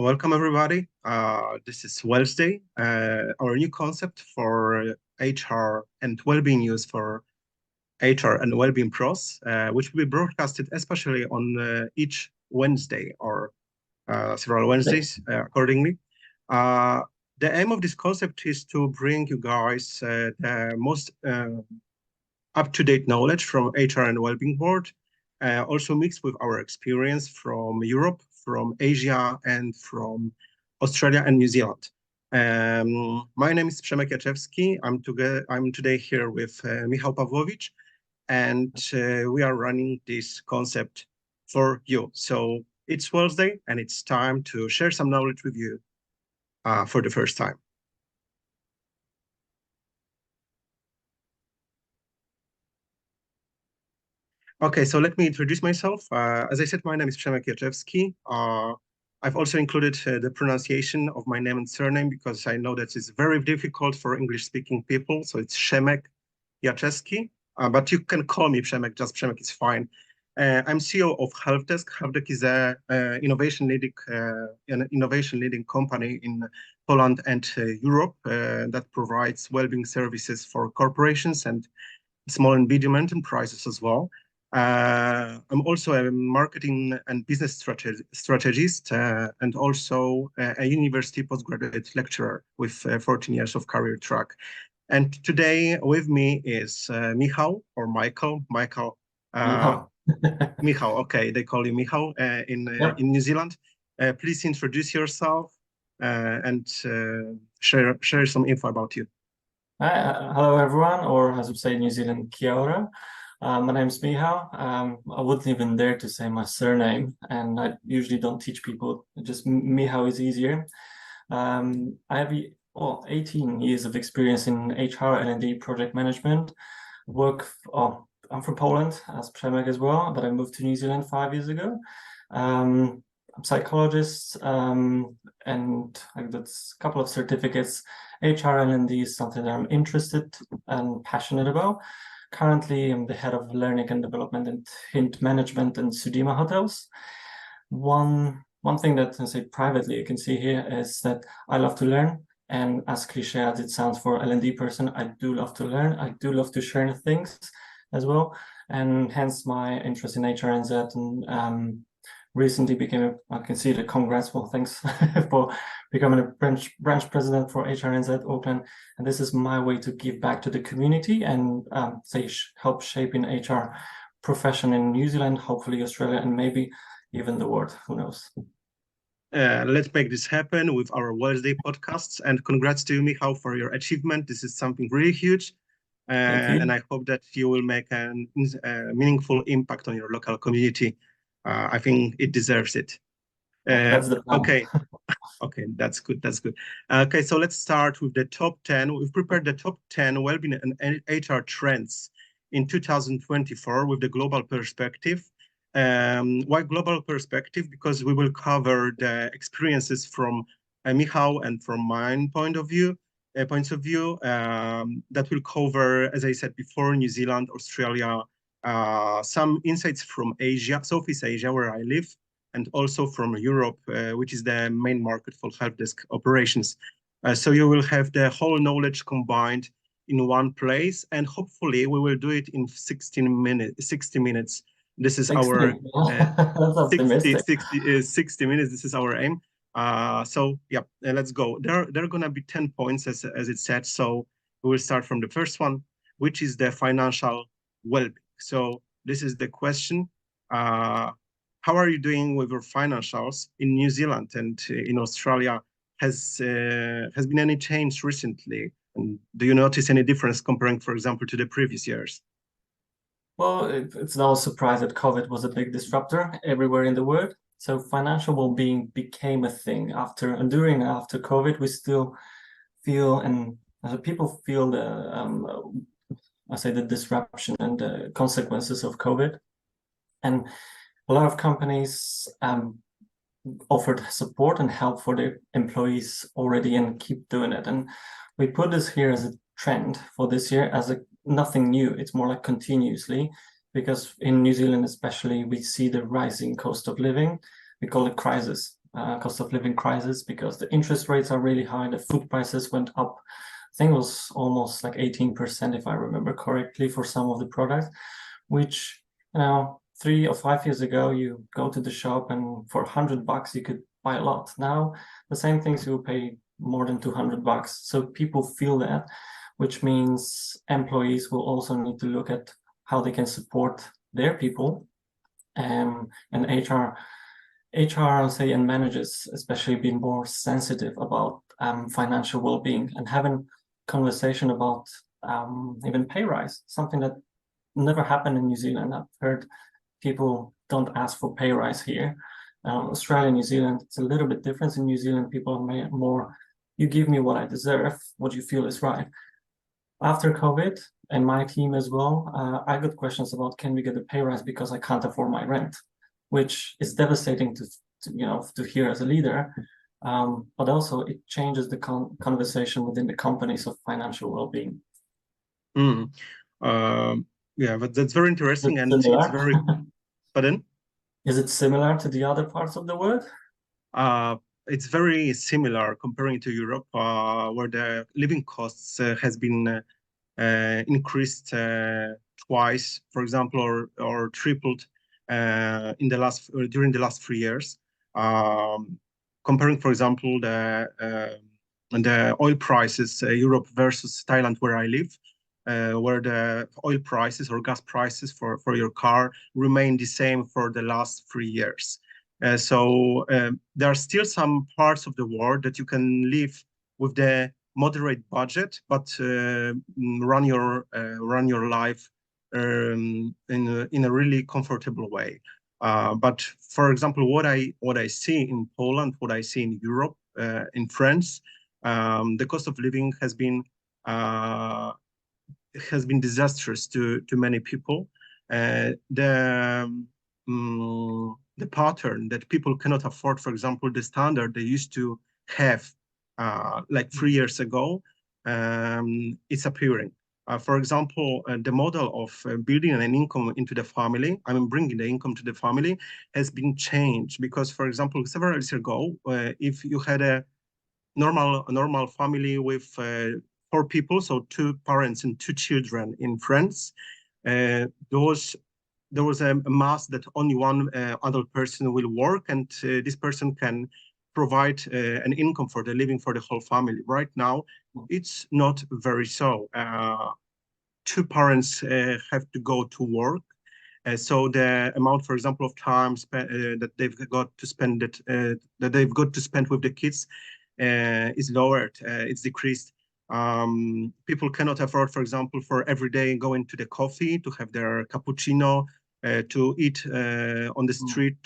Welcome everybody. This is Wellsday, our new concept for HR and well-being use for HR and well-being pros, which will be broadcasted especially on each Wednesday or several Wednesdays accordingly. The aim of this concept is to bring you guys the most up-to-date knowledge from HR and well-being world, also mixed with our experience from Europe, from Asia, and from Australia and New Zealand. My name is Przemek Jaczewski. I'm today here with Michał Pawłowicz, and we are running this concept for you. So it's Wellsday, and it's time to share some knowledge with you for the first time. Okay, so let me introduce myself. As I said, my name is Przemek Jaczewski. I've also included the pronunciation of my name and surname because I know that it's very difficult for English-speaking people. So it's Przemek Jaczewski, but you can call me Przemek, just Przemek is fine. I'm CEO of Helpdesk. Helpdesk is an innovation leading company in Poland and Europe that provides well-being services for corporations and small and medium enterprises as well. I'm also a marketing and business strategist and also a university postgraduate lecturer with 14 years of career track. And today with me is Michał or Michael. Michał. Michał, okay, they call you Michał in New Zealand. Please introduce yourself and share some info about you. Hello everyone, or as we say in New Zealand, kia ora. My name is Michał. I wouldn't even dare to say my surname, and I usually don't teach people, just Michał is easier. I have 18 years of experience in HR, L&D, project management. I'm from Poland, as Przemek as well, but I moved to New Zealand 5 years ago. I'm a psychologist, and I've got a couple of certificates. HR L&D is something that I'm interested and passionate about. Currently, I'm the head of learning and development and hint management in Sudima hotels. One thing that I say privately, you can see here, is that I love to learn. And as cliche as it sounds for L&D person, I do love to learn. I do love to share things as well. And hence my interest in HRNZ, and recently became I can see the congrats, well, thanks for becoming a branch president for HRNZ Auckland. And this is my way to give back to the community and help shaping HR profession in New Zealand, hopefully Australia, and maybe even the world, who knows. Let's make this happen with our Wellsday podcasts, and congrats to you, Michał, for your achievement. This is something really huge. And I hope that you will make a meaningful impact on your local community. I think it deserves it. That's the plan. Okay. Okay, that's good. That's good. Okay, so let's start with the top 10. We've prepared the top 10 well-being and HR trends in 2024 with the global perspective. Why global perspective? Because we will cover the experiences from Michał and from my points of view. That will cover, as I said before, New Zealand, Australia, some insights from Asia, Southeast Asia, where I live, and also from Europe, which is the main market for Helpdesk operations. So you will have the whole knowledge combined in one place, and hopefully we will do it in 60 minutes. This is 60. our 60 minutes. This is our aim. So yeah, let's go. There are gonna be 10 points as it said. So we will start from the first one, which is the financial well-being. So this is the question. How are you doing with your financials in New Zealand and in Australia? Has been any change recently? And do you notice any difference comparing, for example, to the previous years? Well, it's no surprise that COVID was a big disruptor everywhere in the world. So financial well-being became a thing during and after COVID. We still feel, and people feel the disruption and the consequences of COVID. And a lot of companies offered support and help for their employees already and keep doing it. And we put this here as a trend for this year as nothing new. It's more like continuously, because in New Zealand especially, we see the rising cost of living. We call it crisis. cost of living crisis because the interest rates are really high. The food prices went up. I think it was almost like 18%, if I remember correctly, for some of the products, which, 3 or 5 years ago, you go to the shop and for $100 you could buy a lot. Now, the same things you will pay more than $200. So people feel that, which means employees will also need to look at how they can support their people. And HR, say, and managers especially be more sensitive about financial well-being and having conversation about even pay rise, something that never happened in New Zealand. I've heard people don't ask for pay rise here. Australia, New Zealand, it's a little bit different. In New Zealand, people are more, you give me what I deserve, what you feel is right. After COVID, and my team as well, I got questions about, can we get a pay rise because I can't afford my rent, which is devastating to hear as a leader. But also it changes the conversation within the companies of financial well-being. Yeah, but that's very interesting, and similar? it's very. Pardon? Is it similar to the other parts of the world? It's very similar comparing to Europe, where the living costs has been increased twice, for example, or tripled in the during the last 3 years. Comparing, for example, the oil prices, Europe versus Thailand, where I live, where the oil prices or gas prices for your car remain the same for the last 3 years. So there are still some parts of the world that you can live with the moderate budget, but run your life in a really comfortable way. But for example, what I see in Poland, what I see in Europe, in France, the cost of living has been disastrous to many people. The pattern that people cannot afford, for example, the standard they used to have like 3 years ago, it's appearing. For example, the model of building an income into the family, bringing the income to the family, has been changed because, for example, several years ago, if you had a normal family with 4 people, so 2 parents and 2 children in France, there was a mass that only one adult person will work, and this person can provide an income for the living for the whole family. Right now, it's not very so. 2 parents have to go to work. So the amount, for example, of time that they've got to spend with the kids is lowered. It's decreased. People cannot afford, for example, for every day going to the coffee to have their cappuccino, to eat on the street,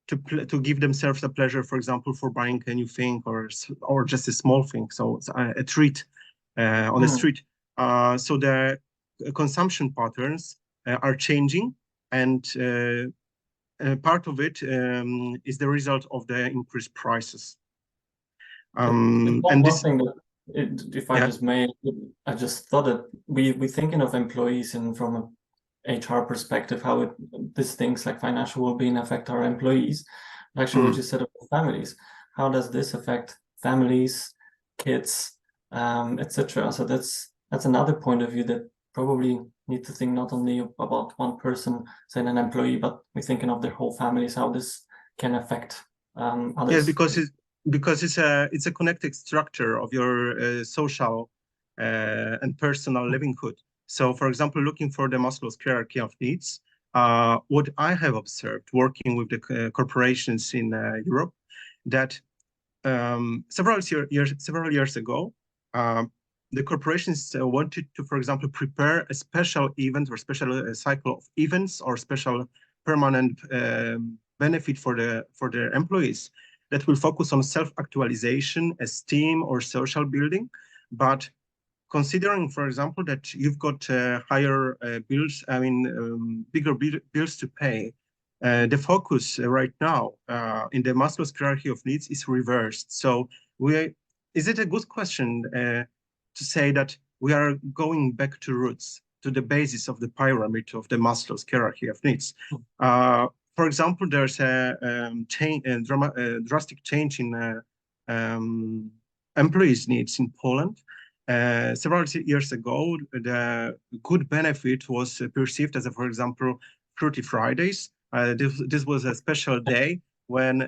to give themselves a pleasure, for example, for buying a new thing or just a small thing, so a treat on the street. So the consumption patterns are changing, and part of it is the result of the increased prices. And this thing that, if I just may, I just thought that we're thinking of employees and from a HR perspective, how these things like financial well-being affect our employees. Actually, what you said about families, how does this affect families, kids, etc.? So that's another point of view that probably need to think not only about one person, say an employee, but we're thinking of their whole families, how this can affect others. Yes, because it's a connected structure of your social and personal livelihood. So, for example, looking for the Maslow's hierarchy of needs, what I have observed working with the corporations in Europe, that several years ago, the corporations wanted to, for example, prepare a special event or special cycle of events or special permanent benefit for their employees that will focus on self-actualization, esteem, or social building, but considering, for example, that you've got higher bills, bigger bills to pay, the focus right now in the Maslow's hierarchy of needs is reversed. So is it a good question to say that we are going back to roots, to the basis of the pyramid of the Maslow's hierarchy of needs? for example, there's a drastic change in employees' needs in Poland. Several years ago, the good benefit was perceived as, for example, Fruity Fridays. This was a special day when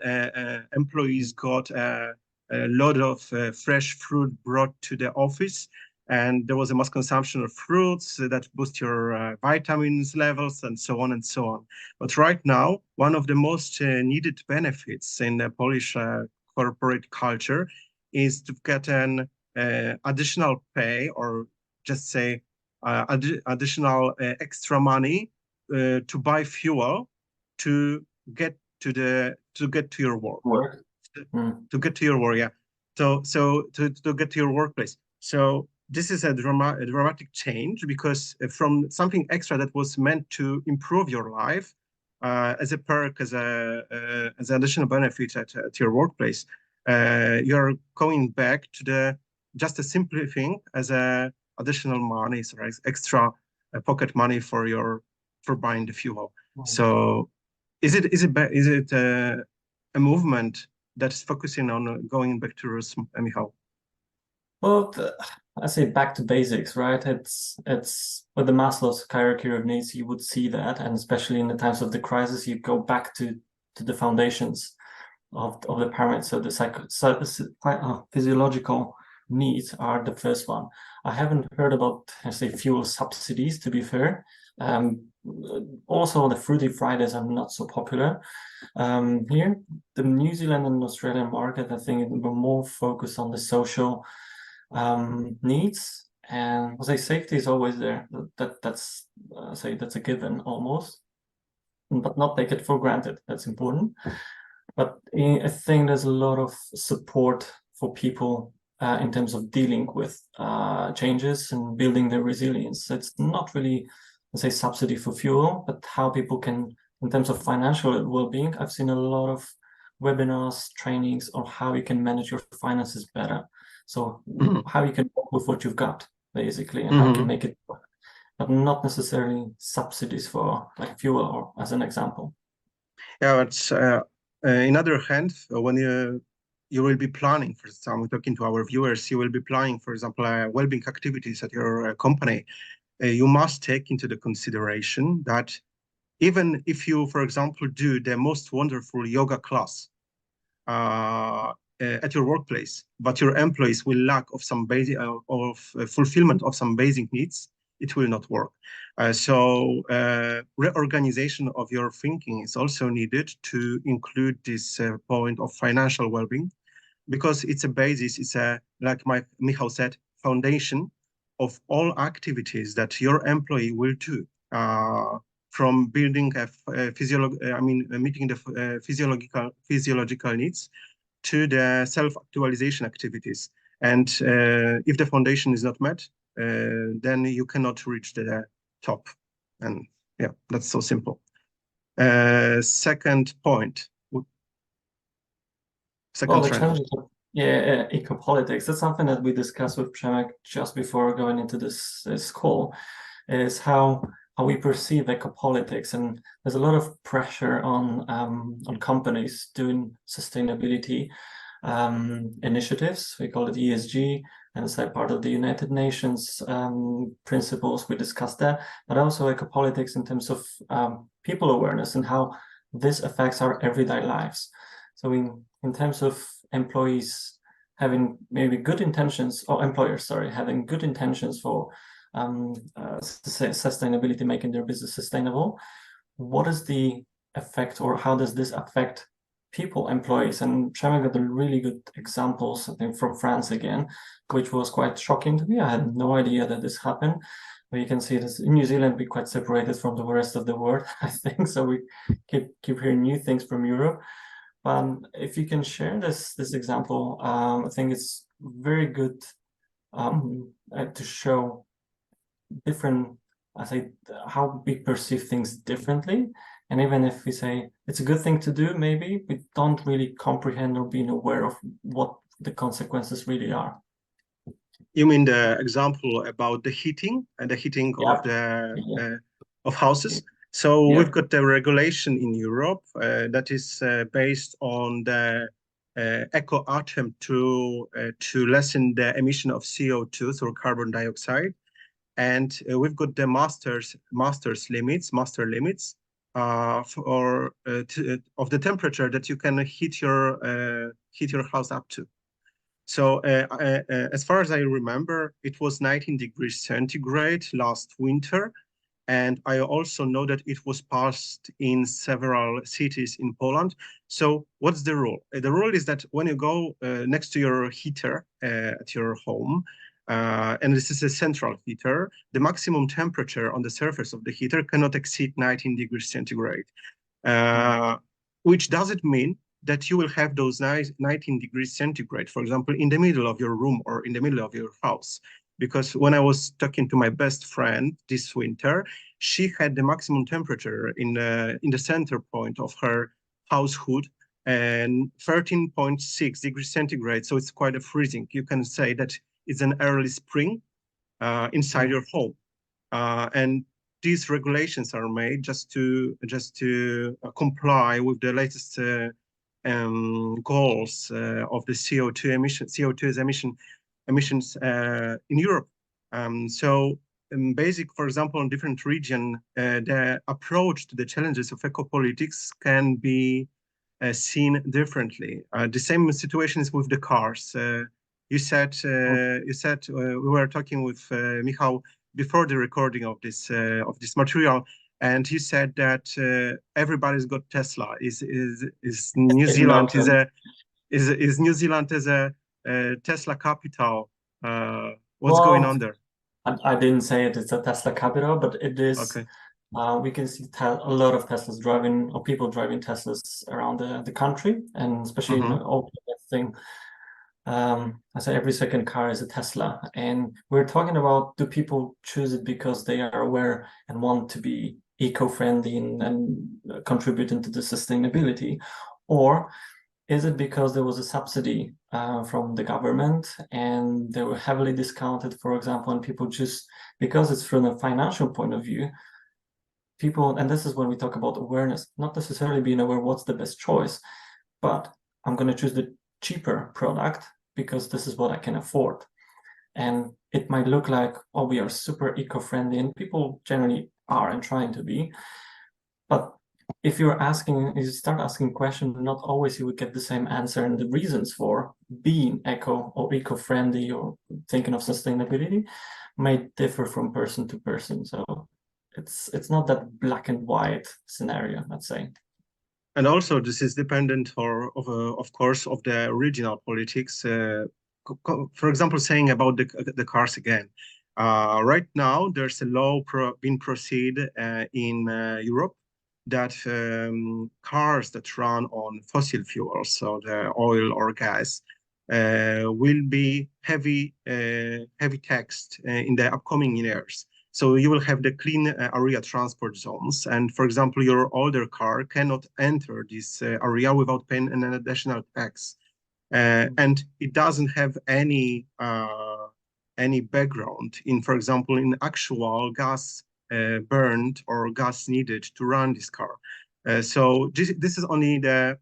employees got a lot of fresh fruit brought to the office, and there was a mass consumption of fruits that boost your vitamins levels and so on and so on. But right now, one of the most needed benefits in the Polish corporate culture is to get an additional pay, or just say additional extra money to buy fuel to get to your work. To get to your work, yeah. So to get to your workplace. So this is a dramatic change, because from something extra that was meant to improve your life as a perk, as an additional benefit at your workplace, you're going back to the just a simple thing as a additional money, so extra pocket money for buying the fuel. So is it a movement that's focusing on going back to roots, Michał? Well, I say back to basics, right? It's with the Maslow's hierarchy of needs, you would see that, and especially in the times of the crisis, you go back to the foundations of the pyramid. So the physiological needs are the first one. I haven't heard about, I say, fuel subsidies, to be fair. Also, the Fruity Fridays are not so popular here. The New Zealand and Australian market, I think, were more focused on the social needs, and say safety is always there. That's a given almost, but not take it for granted. That's important. But I think there's a lot of support for people in terms of dealing with changes and building their resilience. It's not really, let's say, subsidy for fuel, but how people can, in terms of financial well-being. I've seen a lot of webinars, trainings on how you can manage your finances better. So how you can work with what you've got, basically, and how you can make it work, but not necessarily subsidies for like fuel, or as an example. Yeah, it's in other hand, when you will be planning, for example, talking to our viewers, you will be planning, for example, well-being activities at your company. You must take into the consideration that even if you, for example, do the most wonderful yoga class at your workplace, but your employees will lack of some basic fulfillment of some basic needs, it will not work. So reorganization of your thinking is also needed to include this point of financial well-being, because it's a basis, it's a, like Michał said, foundation of all activities that your employee will do, from building meeting the physiological needs to the self-actualization activities. And if the foundation is not met, then you cannot reach the top. And yeah, that's so simple. Second point. Second trend. Eco-politics. That's something that we discussed with Przemek just before going into this call, is how we perceive eco-politics. And there's a lot of pressure on companies doing sustainability initiatives. We call it ESG, and it's like part of the United Nations principles. We discussed that, but also eco-politics in terms of people awareness and how this affects our everyday lives. So in terms of employees having maybe good intentions, or employers, sorry, having good intentions for sustainability, making their business sustainable, what is the effect, or how does this affect people, employees? And Przemek got the really good examples, I think, from France again, which was quite shocking to me. I had no idea that this happened. But you can see this in New Zealand, we're quite separated from the rest of the world, I think. So we keep hearing new things from Europe. If you can share this example, I think it's very good to show different, I say, how we perceive things differently. And even if we say it's a good thing to do, maybe we don't really comprehend or being aware of what the consequences really are. You mean the example about the heating and the heating of the of houses? So Yeah. we've got the regulation in Europe that is based on the eco attempt to lessen the emission of CO2 through carbon dioxide, and we've got the master limits of the temperature that you can heat your house up to. So as far as I remember, it was 19 degrees centigrade last winter. And I also know that it was passed in several cities in Poland. So what's the rule? The rule is that when you go next to your heater at your home, and this is a central heater, the maximum temperature on the surface of the heater cannot exceed 19 degrees centigrade, uh, which doesn't mean that you will have those 19 degrees centigrade, for example, in the middle of your room or in the middle of your house. Because when I was talking to my best friend this winter, she had the maximum temperature in the center point of her household and 13.6 degrees centigrade. So it's quite a freezing. You can say that it's an early spring inside your home. And these regulations are made just to comply with the latest goals of the CO2 emissions in Europe. So basic, for example, in different region, the approach to the challenges of eco-politics can be seen differently. The same situation is with the cars. You said we were talking with Michał before the recording of this material, and you said that everybody's got Tesla. Is New In Zealand Melbourne. is New Zealand as a Tesla capital? What's going Well, on there? I didn't say it is a Tesla capital, but it is. Okay. We can see a lot of Teslas driving, or people driving Teslas around the country, and especially in the Mm-hmm. old thing. I say every second car is a Tesla, and we're talking about, do people choose it because they are aware and want to be eco-friendly and contributing to the sustainability, or is it because there was a subsidy from the government and they were heavily discounted, for example, and people just, because it's from a financial point of view, people, and this is when we talk about awareness, not necessarily being aware what's the best choice, but I'm going to choose the cheaper product because this is what I can afford. And it might look like, oh, we are super eco-friendly, and people generally are and trying to be. But if you start asking questions, not always you would get the same answer, and the reasons for being eco or eco-friendly or thinking of sustainability may differ from person to person. So it's not that black and white scenario, let's say. And also, this is dependent, of course, of the regional politics. For example, saying about the cars again. Right now, there's a law being proceed in Europe that cars that run on fossil fuels, so the oil or gas, will be heavy taxed in the upcoming years. So you will have the clean area transport zones. And for example, your older car cannot enter this area without paying an additional tax. And it doesn't have any background in, for example, in actual gas burned or gas needed to run this car. So this is only the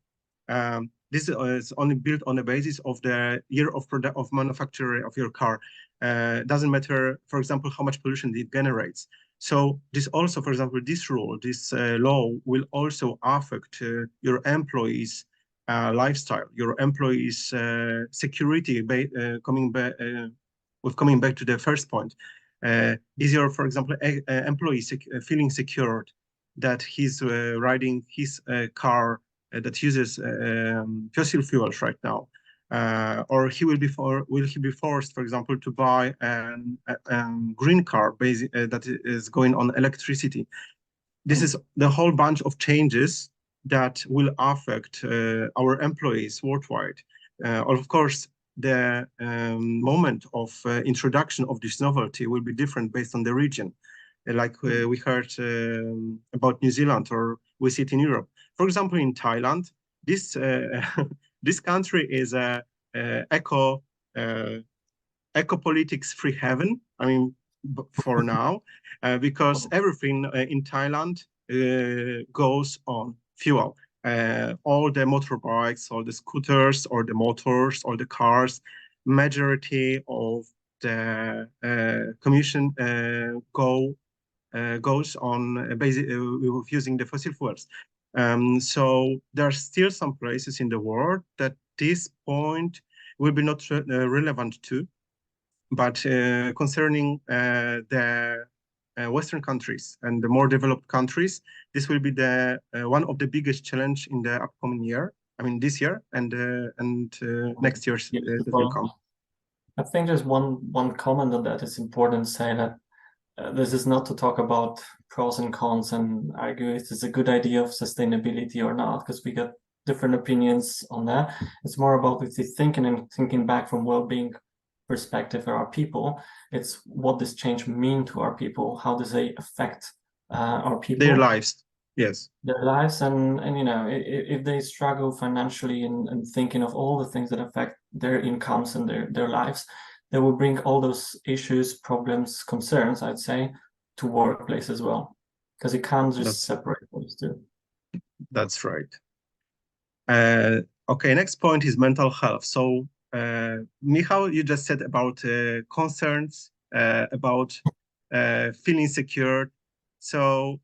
this is only built on the basis of the year of manufacture of your car. Doesn't matter, for example, how much pollution it generates. So this also, for example, this law will also affect your employees' lifestyle, your employees' security. Coming back to the first point, is your, for example, employee feeling secured that he's riding his car that uses fossil fuels right now, or will he be forced, for example, to buy a green car that is going on electricity? This is the whole bunch of changes that will affect our employees worldwide. Of course, the moment of introduction of this novelty will be different based on the region. Like we heard about New Zealand, or we see it in Europe. For example, in Thailand, this this country is a eco politics free heaven. I mean, for now, because everything in Thailand goes on fuel. All the motorbikes, all the scooters, or the motors, or the cars, majority of the commission goes on with using the fossil fuels. So there are still some places in the world that this point will be not relevant to, but concerning the Western countries and the more developed countries, this will be the one of the biggest challenge in the upcoming year. I mean, this year and next year that will come. I think there's one comment on that. It's important to say that this is not to talk about pros and cons and argue if it's a good idea of sustainability or not, because we got different opinions on that. It's more about if you're thinking back from well-being perspective for our people, it's what does change mean to our people? How does it affect our people? Their lives, yes. Their lives, and you know, if they struggle financially and thinking of all the things that affect their incomes and their lives, they will bring all those issues, problems, concerns, I'd say, to workplace as well, because you can't just separate those two. That's right. Okay, next point is mental health. So, Michał, you just said about concerns, about feeling secure. So,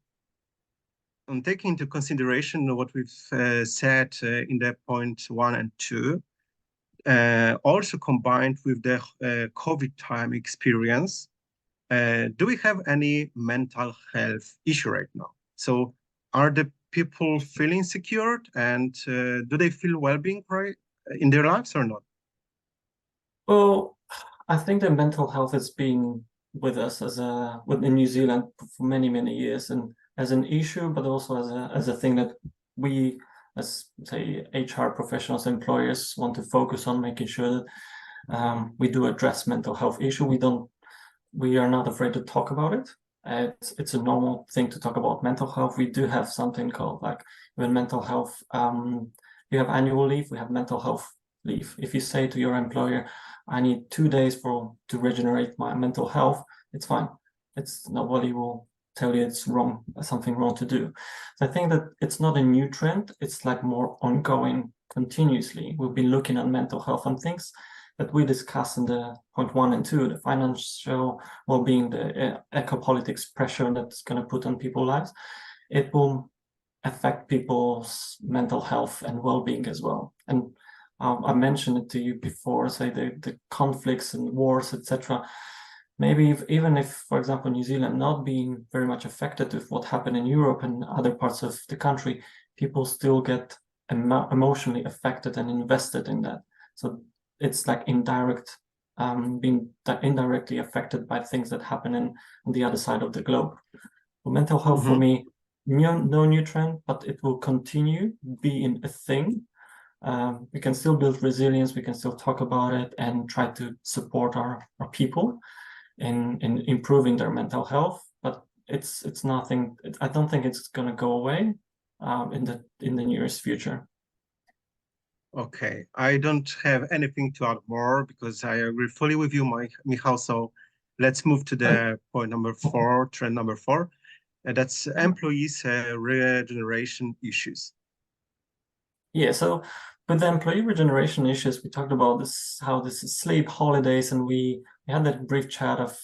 on taking into consideration what we've said in the point 1 and 2, also combined with the COVID time experience, do we have any mental health issue right now? So are the people feeling secured, and do they feel well-being right in their lives or not? Well, I think that mental health has been with us in New Zealand for many years, and as an issue, but also as a thing that we, as say HR professionals, employers, want to focus on, making sure that we do address mental health issue. We are not afraid to talk about it. It's a normal thing to talk about mental health. We do have something called, like, when mental health, you have annual leave, we have mental health leave. If you say to your employer, I need 2 days to regenerate my mental health, it's fine. Nobody will tell you it's wrong, something wrong to do. So I think that it's not a new trend. It's like more ongoing, continuously. We've been looking at mental health and things that we discussed in the point 1 and 2, the financial well-being, the eco-politics pressure that's going to put on people's lives. It will affect people's mental health and well-being as well. And I mentioned it to you before, say the conflicts and wars, etc. Maybe even if, for example, New Zealand not being very much affected with what happened in Europe and other parts of the country, people still get emotionally affected and invested in that. So it's like being indirectly affected by things that happen on the other side of the globe. Well, mental health for me, no new trend, but it will continue being a thing. We can still build resilience, we can still talk about it and try to support our people in improving their mental health, but it's nothing. I don't think it's going to go away in the nearest future. Okay, I don't have anything to add more because I agree fully with you, Michał. So let's move to the point number 4, trend number 4. That's employees' regeneration issues. Yeah, so with the employee regeneration issues, we talked about this, how this is sleep, holidays, and we had that brief chat of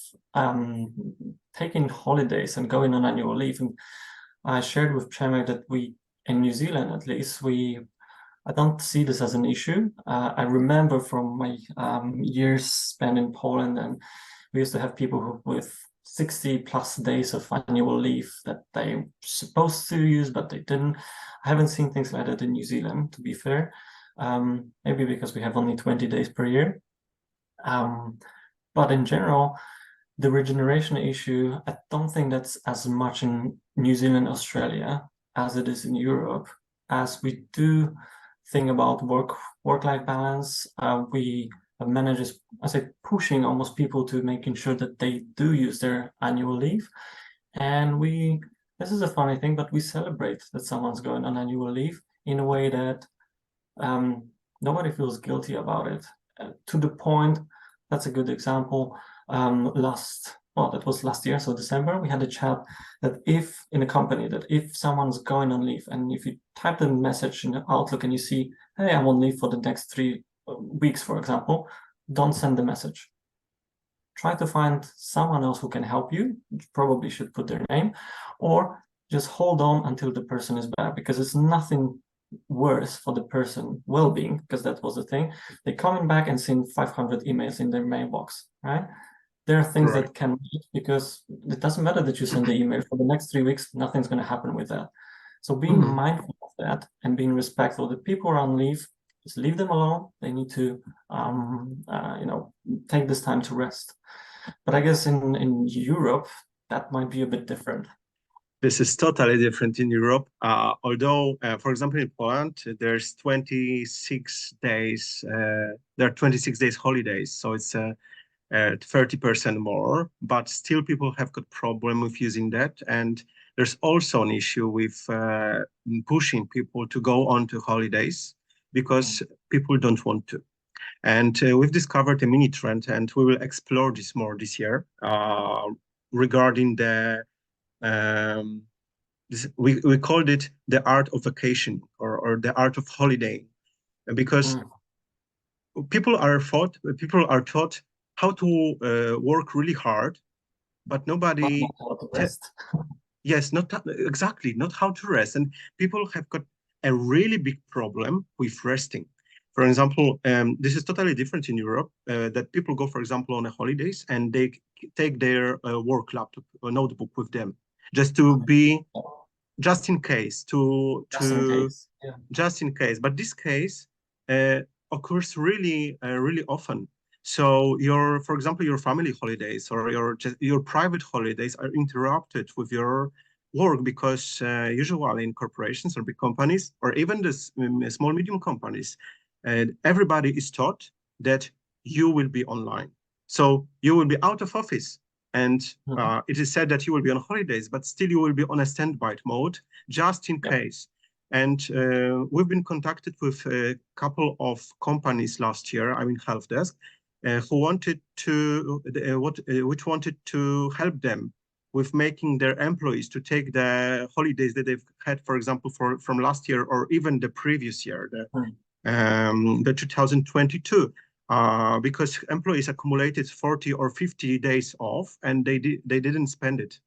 taking holidays and going on annual leave. And I shared with Przemek that we, in New Zealand at least, I don't see this as an issue. I remember from my years spent in Poland, and we used to have people with 60 plus days of annual leave that they were supposed to use, but they didn't. I haven't seen things like that in New Zealand, to be fair. Maybe because we have only 20 days per year. But in general, the regeneration issue, I don't think that's as much in New Zealand, Australia, as it is in Europe, as we do think about work-life balance. We have managers, I say, pushing almost people to making sure that they do use their annual leave. And this is a funny thing, but we celebrate that someone's going on annual leave in a way that nobody feels guilty about it. To the point, that's a good example. Last well, that was last year, so December, we had a chat that if in a company, that if someone's going on leave, and if you type the message in Outlook and you see, hey, I'm on leave for the next 3 weeks, for example, don't send the message. Try to find someone else who can help you. You probably should put their name, or just hold on until the person is back, because it's nothing worse for the person well-being, because that was the thing. They're coming back and seeing 500 emails in their mailbox, right? There are things Right. that can wait, because it doesn't matter that you send the email for the next 3 weeks, nothing's going to happen with that. So being mindful of that and being respectful, that people are on leave, just leave them alone. They need to, take this time to rest. But I guess in Europe, that might be a bit different. This is totally different in Europe. Although, for example, in Poland, there's 26 days. There are 26 days holidays, so it's 30% more. But still, people have got problem with using that, and there's also an issue with pushing people to go on to holidays because people don't want to. And we've discovered a mini trend, and we will explore this more this year regarding the we called it the art of vacation, or the art of holidaying, because people are taught how to work really hard, but nobody yes, not exactly, not how to rest. And people have got a really big problem with resting. For example, this is totally different in Europe, that people go, for example, on a holidays, and they take their work laptop or notebook with them, just to be, just in case, just in case. But this case occurs really often. So for example, your family holidays or your private holidays are interrupted with your work, because usually in corporations or big companies, or even the small medium companies, everybody is taught that you will be online. So you will be out of office, and it is said that you will be on holidays, but still you will be on a standby mode just in case. And we've been contacted with a couple of companies last year, I mean help desk, who wanted to which wanted to help them with making their employees to take the holidays that they've had, for example, from last year or even the previous year, the 2022. Because employees accumulated 40 or 50 days off, and they didn't spend it.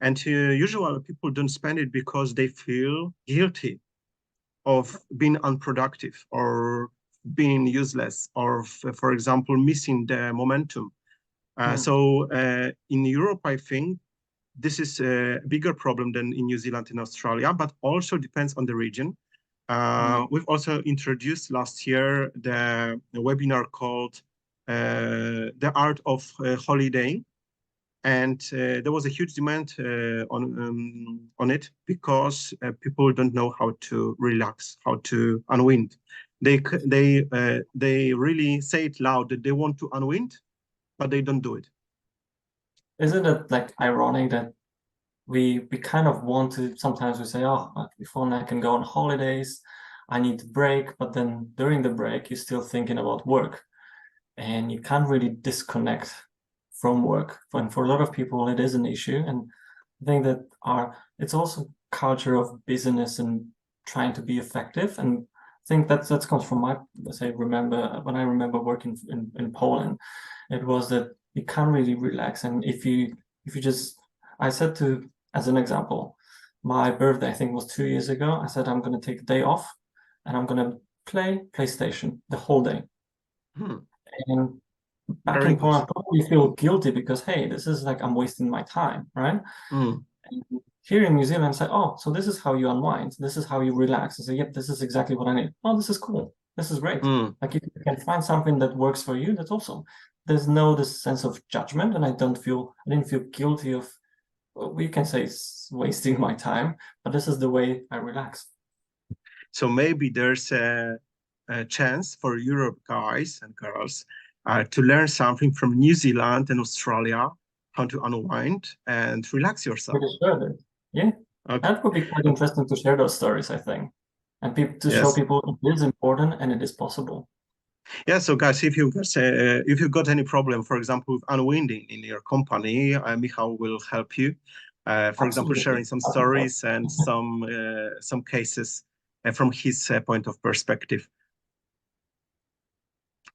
And usually people don't spend it because they feel guilty of being unproductive or being useless, or for example, missing the momentum. So in Europe, I think this is a bigger problem than in New Zealand and Australia, but also depends on the region. We've also introduced last year the webinar called The Art of Holidaying. And there was a huge demand on it, because people don't know how to relax, how to unwind. They really say it loud that they want to unwind, but they don't do it. Isn't it like ironic that we kind of want to, sometimes we say, oh, before I can go on holidays, I need to break, but then during the break you're still thinking about work, and you can't really disconnect from work. And for a lot of people it is an issue, and I think that it's also culture of business and trying to be effective. And I think that comes from my, let's say, when I remember working in Poland, it was that you can't really relax. And if you just, I said to, as an example, my birthday, I think was 2 years ago, I said I'm going to take a day off and I'm going to play PlayStation the whole day. And back in Poland, I probably feel guilty because, hey, this is like, I'm wasting my time, right? And here in New Zealand, I say, oh, so this is how you unwind. This is how you relax. I say, yep, this is exactly what I need. Oh, this is cool. This is great. Like, if you can find something that works for you, that's awesome. There's this sense of judgment, and I didn't feel guilty of, we can say it's wasting my time, but this is the way I relax. So maybe there's a chance for Europe guys and girls to learn something from New Zealand and Australia, how to unwind and relax yourself. Yeah, that would be quite interesting to share those stories, I think, and to show people it is important and it is possible. Yeah, so guys, if you got any problem, for example, with unwinding in your company, Michał will help you. For example, Absolutely. sharing some stories and some cases from his point of perspective.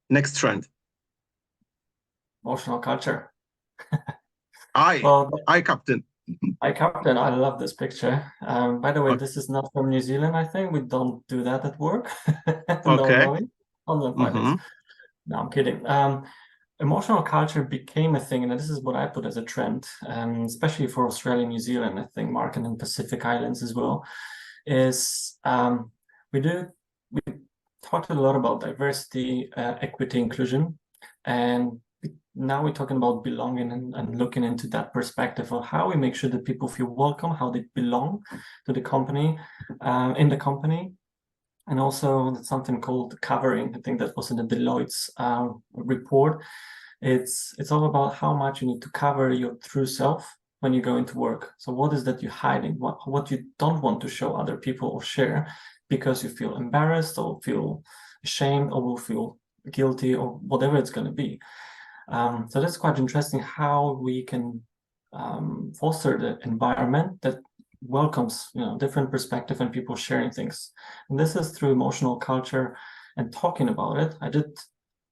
Next trend. Emotional culture. I, Well, I captain. I captain, I love this picture. By the way, O- this is not from New Zealand, I think. We don't do that at work Okay. normally. On Fridays. Mm-hmm. No, I'm kidding. Emotional culture became a thing, and this is what I put as a trend, especially for Australia, New Zealand, I think, Mark, and then Pacific Islands as well, is we do we talked a lot about diversity, equity, inclusion, and now we're talking about belonging and looking into that perspective of how we make sure that people feel welcome, how they belong to the company, in the company. And also something called covering. I think that was in the Deloitte's report. It's all about how much you need to cover your true self when you go into work. So what is that you're hiding? What you don't want to show other people or share because you feel embarrassed or feel ashamed or will feel guilty or whatever it's going to be. So that's quite interesting how we can foster the environment that welcomes different perspective and people sharing things. And this is through emotional culture and talking about it. I did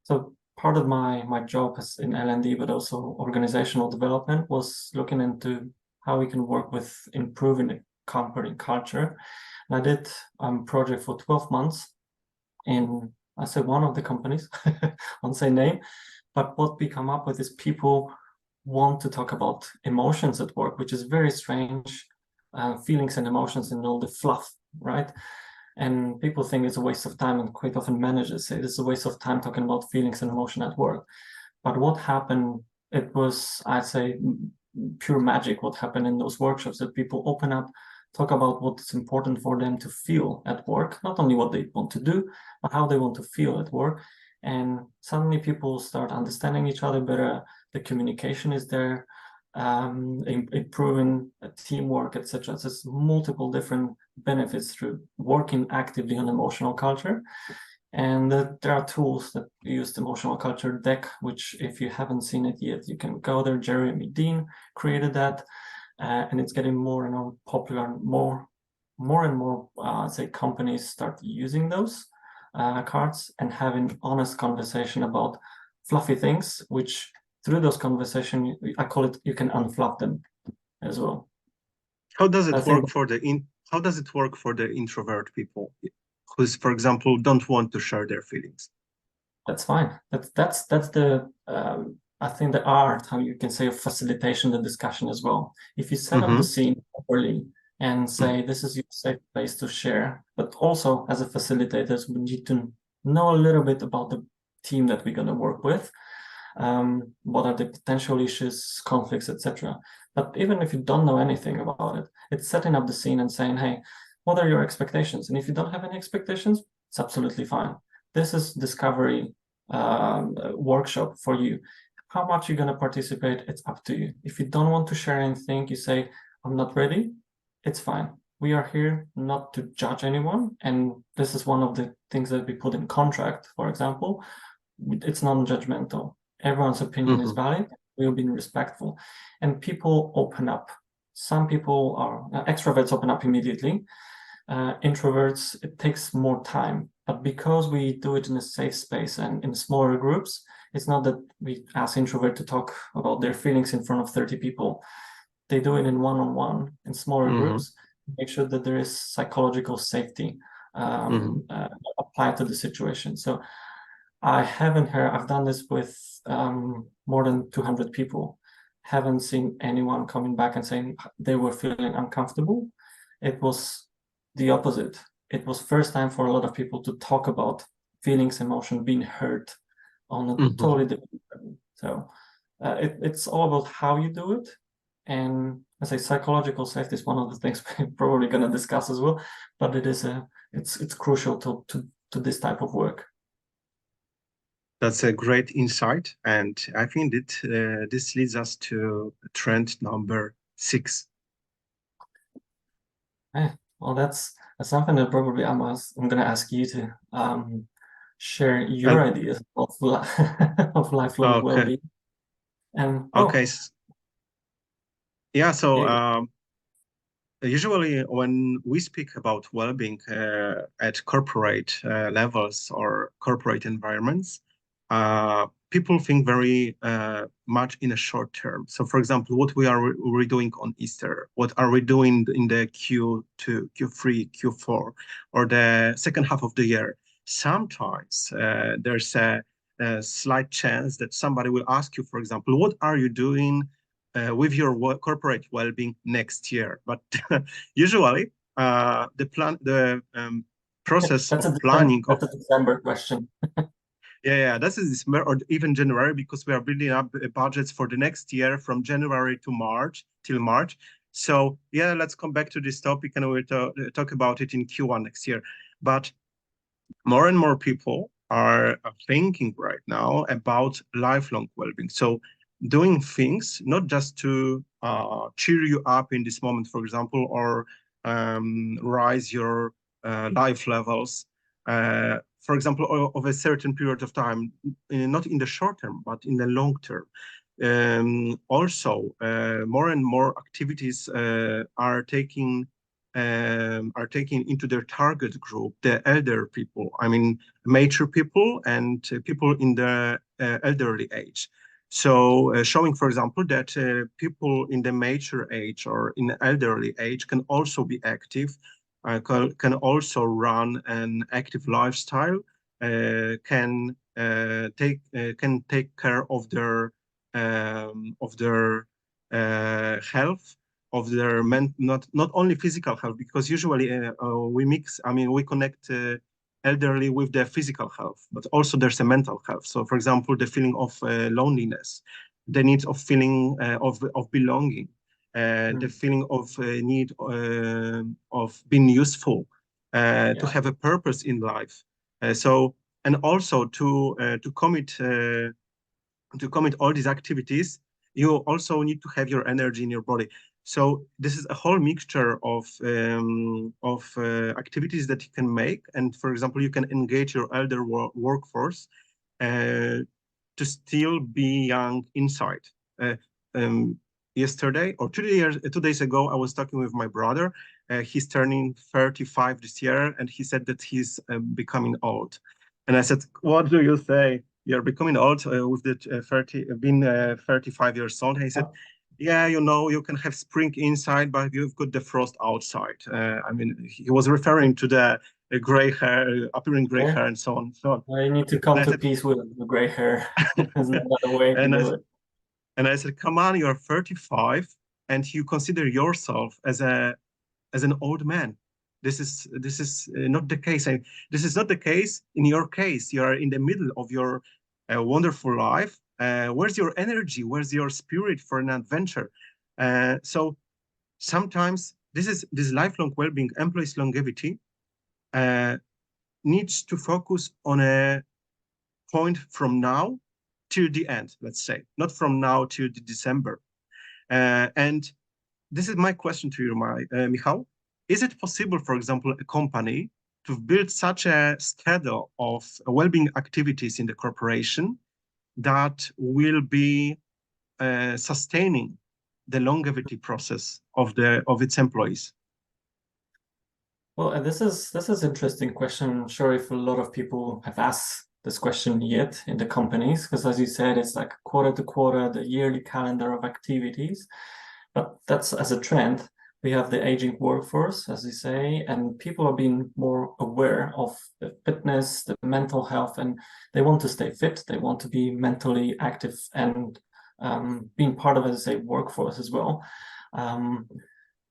so part of my job as in L&D, but also organizational development, was looking into how we can work with improving the company culture. And I did a project for 12 months in, I say, one of the companies, I won't say name, but what we come up with is people want to talk about emotions at work, which is very strange, feelings and emotions and all the fluff, right? And people think it's a waste of time, and quite often managers say this is a waste of time talking about feelings and emotion at work. But what happened, it was, I'd say, pure magic what happened in those workshops, that people open up, talk about what's important for them to feel at work, not only what they want to do, but how they want to feel at work. And suddenly people start understanding each other better, the communication is there, improving teamwork, etc. So there's multiple different benefits through working actively on emotional culture. And there are tools that use the emotional culture deck, which if you haven't seen it yet, you can go there. Jeremy Dean created that, and it's getting more and more popular. More and more, say, companies start using those cards and having honest conversation about fluffy things, which through those conversations, I call it, you can unfluff them as well. How does I it think work for how does it work for the introvert people who's, for example, don't want to share their feelings? that's fine. That's the I think the art, how you can say, of facilitation the discussion as well. If you set up the Mm-hmm. scene properly and say this is your safe place to share, but also as a facilitators, we need to know a little bit about the team that we're going to work with. What are the potential issues, conflicts, etc. But even if you don't know anything about it, it's setting up the scene and saying, hey, what are your expectations? And if you don't have any expectations, it's absolutely fine. This is discovery workshop for you. How much you're going to participate, it's up to you. If you don't want to share anything, you say, I'm not ready, it's fine. We are here not to judge anyone. And this is one of the things that we put in contract, for example. It's non-judgmental. Everyone's opinion is Mm-hmm. valid. We'll be respectful. And people open up. Some people are extroverts open up immediately. Introverts, it takes more time. But because we do it in a safe space and in smaller groups, it's not that we ask introvert to talk about their feelings in front of 30 people. They do it in one-on-one in smaller Mm-hmm. groups, make sure that there is psychological safety Mm-hmm. applied to the situation. So I haven't heard, I've done this with more than 200 people. Haven't seen anyone coming back and saying they were feeling uncomfortable. It was the opposite. It was first time for a lot of people to talk about feelings, emotion, being hurt on a Mm-hmm. totally different level. So it's all about how you do it. And as I say, psychological safety is one of the things we're probably going to discuss as well, but it's crucial to this type of work. That's a great insight, and I think that this leads us to trend number 6. Well, that's something that probably I'm going to ask you to share your And ideas of of lifelong okay, well-being. And okay, well, yeah. So you, usually, when we speak about well-being at corporate levels or corporate environments, people think very much in a short term. So, for example, what we doing on Easter? What are we doing in the Q2, Q3, Q4, or the second half of the year? Sometimes there's a slight chance that somebody will ask you, for example, what are you doing with your corporate well-being next year? But usually, the process that's of a planning of that's a December question. yeah, this is December or even January because we are building up budgets for the next year from January to March till March. So yeah, let's come back to this topic and we'll talk about it in Q1 next year. But more and more people are thinking right now about lifelong well-being. So doing things not just to cheer you up in this moment, for example, or rise your life levels, for example, of a certain period of time, not in the short term, but in the long term. Also, more and more activities are taking into their target group the elder people. I mean, mature people and people in the elderly age. So, showing, for example, that people in the mature age or in the elderly age can also be active, can also run an active lifestyle, can take care of their health, of their not only physical health, because usually we mix, I mean, we connect elderly with their physical health, but also there's a mental health. So, for example, the feeling of loneliness, the need of feeling of belonging, the Mm, feeling of need of being useful, to yeah. have a purpose in life. So, and also to commit all these activities, you also need to have your energy in your body. So this is a whole mixture of activities that you can make. And for example, you can engage your elder workforce uh, to still be young inside. Uh, um, Yesterday or 2 days ago, I was talking with my brother. He's turning 35 this year, and he said that he's becoming old. And I said, "What do you say? You're becoming old with the 30, being 35 years old." And he said, "Yeah, you know, you can have spring inside, but you've got the frost outside." I mean, he was referring to the gray hair, appearing gray Yeah. hair, and so on and so on. I need to And come I to said, peace with the gray hair. There's no other way to and I, do it. and I said, "Come on, you're 35, and you consider yourself as an old man. This is not the case. This is not the case in your case. You are in the middle of your wonderful life. Where's your energy? Where's your spirit for an adventure?" So sometimes this lifelong well-being, employees longevity, uh, needs to focus on a point from now till the end. Let's say not from now till the December. And this is my question to you, Michał. Is it possible, for example, a company to build such a schedule of well-being activities in the corporation that will be sustaining the longevity process of its employees? Well, and this is interesting question. I'm sure if a lot of people have asked this question yet in the companies, because as you said, it's like quarter to quarter, the yearly calendar of activities. But that's as a trend. We have the aging workforce, as you say, and people are being more aware of the fitness, the mental health, and they want to stay fit. They want to be mentally active and being part of, as I say, workforce as well. Um,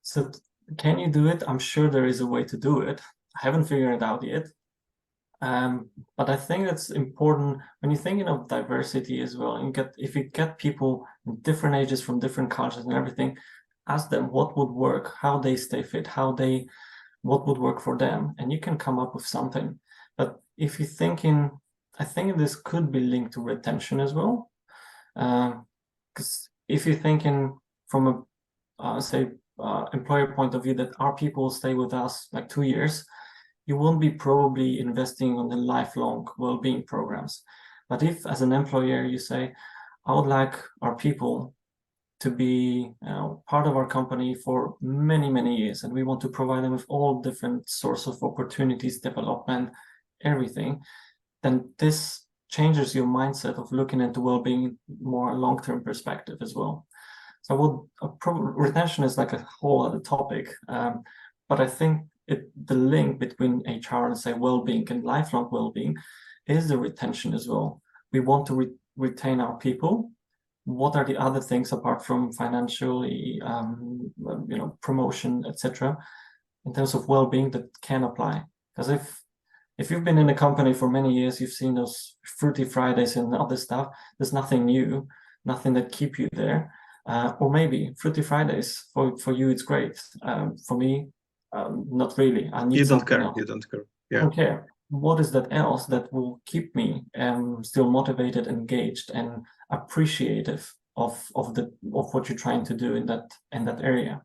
so can you do it? I'm sure there is a way to do it. I haven't figured it out yet. But I think it's important when you're thinking of diversity as well. And if you get people in different ages from different cultures and everything, ask them what would work, how they stay fit, what would work for them, and you can come up with something. But if you're thinking, I think this could be linked to retention as well. Because if you're thinking from a say employer point of view that our people stay with us like 2 years, you won't be probably investing on the lifelong well-being programs. But if, as an employer, you say, I would like our people to be part of our company for many, many years, and we want to provide them with all different sources of opportunities, development, everything, then this changes your mindset of looking into well-being more long-term perspective as well. So retention is like a whole other topic, but I think the link between HR and say well-being and lifelong well-being is the retention as well. We want to retain our people. What are the other things apart from financially, promotion, etc., in terms of well-being that can apply? Because if you've been in a company for many years, you've seen those fruity Fridays and other stuff. There's nothing new, nothing that keep you there. Or maybe fruity Fridays for you, it's great. For me, not really. I need something else. You don't care. Yeah. I don't care. What is that else that will keep me still motivated, engaged, and appreciative of what you're trying to do in that area?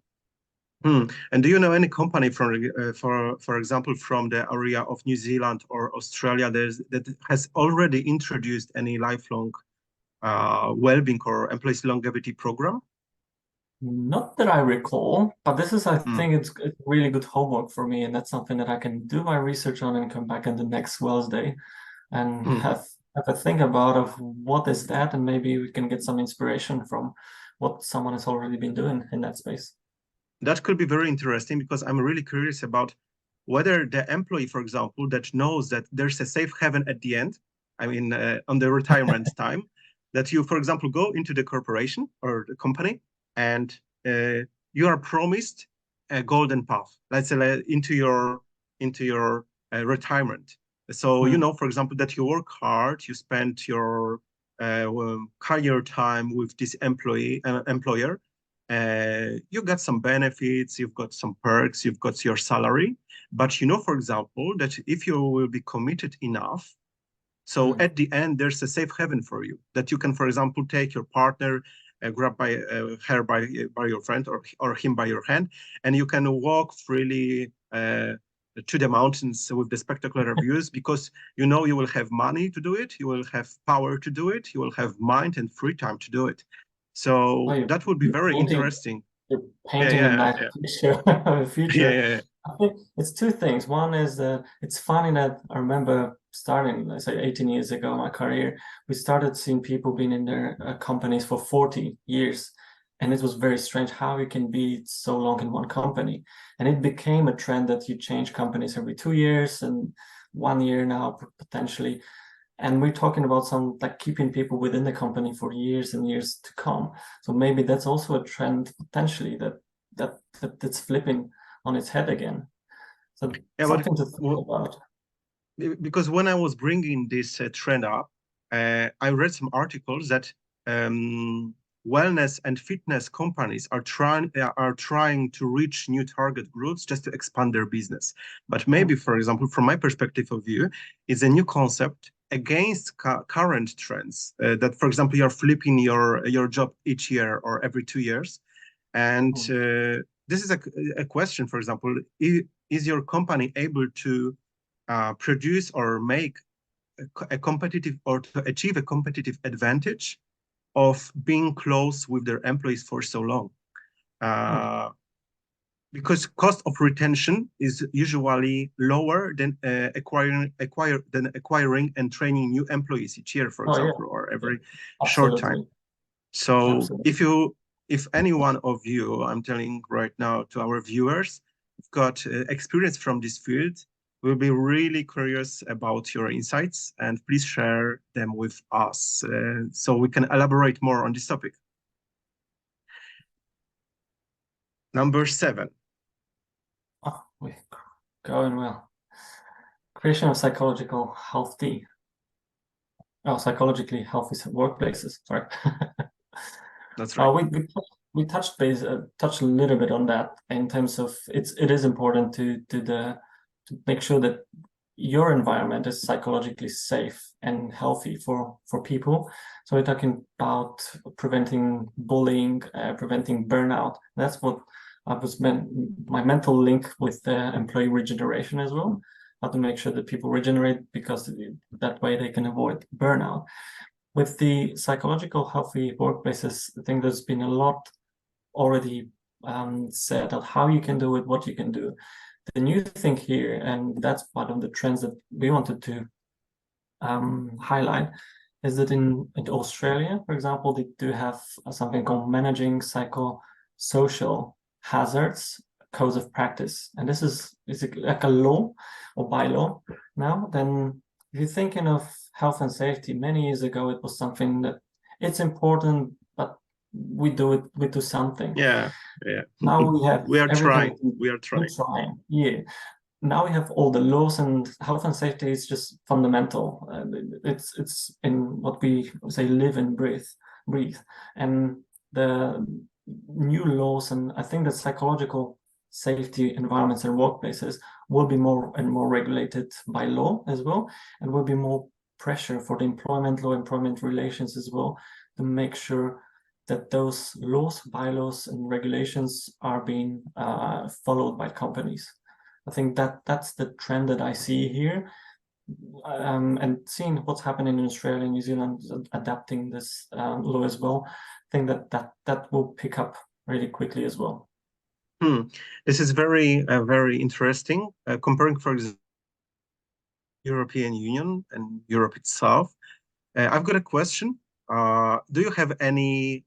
And do you know any company for example, from the area of New Zealand or Australia that has already introduced any lifelong well-being or employees longevity program? Not that I recall, but this is, I think it's really good homework for me, and that's something that I can do my research on and come back in the next Wellsday and have a think about of what is that, and maybe we can get some inspiration from what someone has already been doing in that space. That could be very interesting, because I'm really curious about whether the employee, for example, that knows that there's a safe haven at the end, I mean, on the retirement time, that you, for example, go into the corporation or the company and you are promised a golden path, let's say, into your retirement. So, you know, for example, that you work hard, you spend your career time with this employer, you got some benefits, you've got some perks, you've got your salary. But you know, for example, that if you will be committed enough, so at the end, there's a safe haven for you, that you can, for example, take your partner, grab by her by your friend, or him by your hand, and you can walk freely to the mountains with the spectacular views, because you know you will have money to do it, you will have power to do it, you will have mind and free time to do it. So that would be very interesting. You're painting a nice picture of the future. I think it's two things. One is that it's funny that I remember starting, let's say 18 years ago, my career, we started seeing people being in their companies for 40 years. And it was very strange how you can be so long in one company. And it became a trend that you change companies every 2 years and 1 year now, potentially. And we're talking about some like keeping people within the company for years and years to come. So maybe that's also a trend potentially that's flipping on its head again. So something to think about. Because when I was bringing this trend up, I read some articles that wellness and fitness companies are trying to reach new target groups just to expand their business. But maybe, for example, from my perspective of view, it's a new concept against current trends. That, for example, you're flipping your job each year or every 2 years, and this is a question. For example, is your company able to produce or make a competitive, or to achieve a competitive advantage of being close with their employees for so long? Because cost of retention is usually lower than acquiring and training new employees each year, for example, or every short time. So if any one of you, I'm telling right now to our viewers, got experience from this field, we'll be really curious about your insights, and please share them with us so we can elaborate more on this topic. Number 7. Oh, we're going well. Creation of psychologically healthy workplaces. Sorry. That's right. We touched a little bit on that in terms of it is important to make sure that your environment is psychologically safe and healthy for people. So we're talking about preventing bullying, preventing burnout. That's what my mental link with the employee regeneration as well. how to make sure that people regenerate, because that way they can avoid burnout. With the psychological healthy workplaces, I think there's been a lot already said of how you can do it, what you can do. The new thing here, and that's part of the trends that we wanted to highlight, is that in Australia, for example, they do have something called managing psychosocial hazards codes of practice, and this is like a law or bylaw now. Then if you're thinking of health and safety, many years ago it was something that it's important, but we do something. Yeah. Now we have we are everything. trying. We are trying. Yeah. Now we have all the laws, and health and safety is just fundamental. It's in what we say live and breathe. And the new laws, and I think that psychological safety environments and workplaces will be more and more regulated by law as well, and will be more pressure for the employment law, employment relations as well, to make sure that those laws, bylaws, and regulations are being followed by companies. I think that's the trend that I see here, and seeing what's happening in Australia and New Zealand, adapting this law as well. I think that will pick up really quickly as well. This is very interesting. Comparing, for example, European Union and Europe itself. I've got a question. Do you have any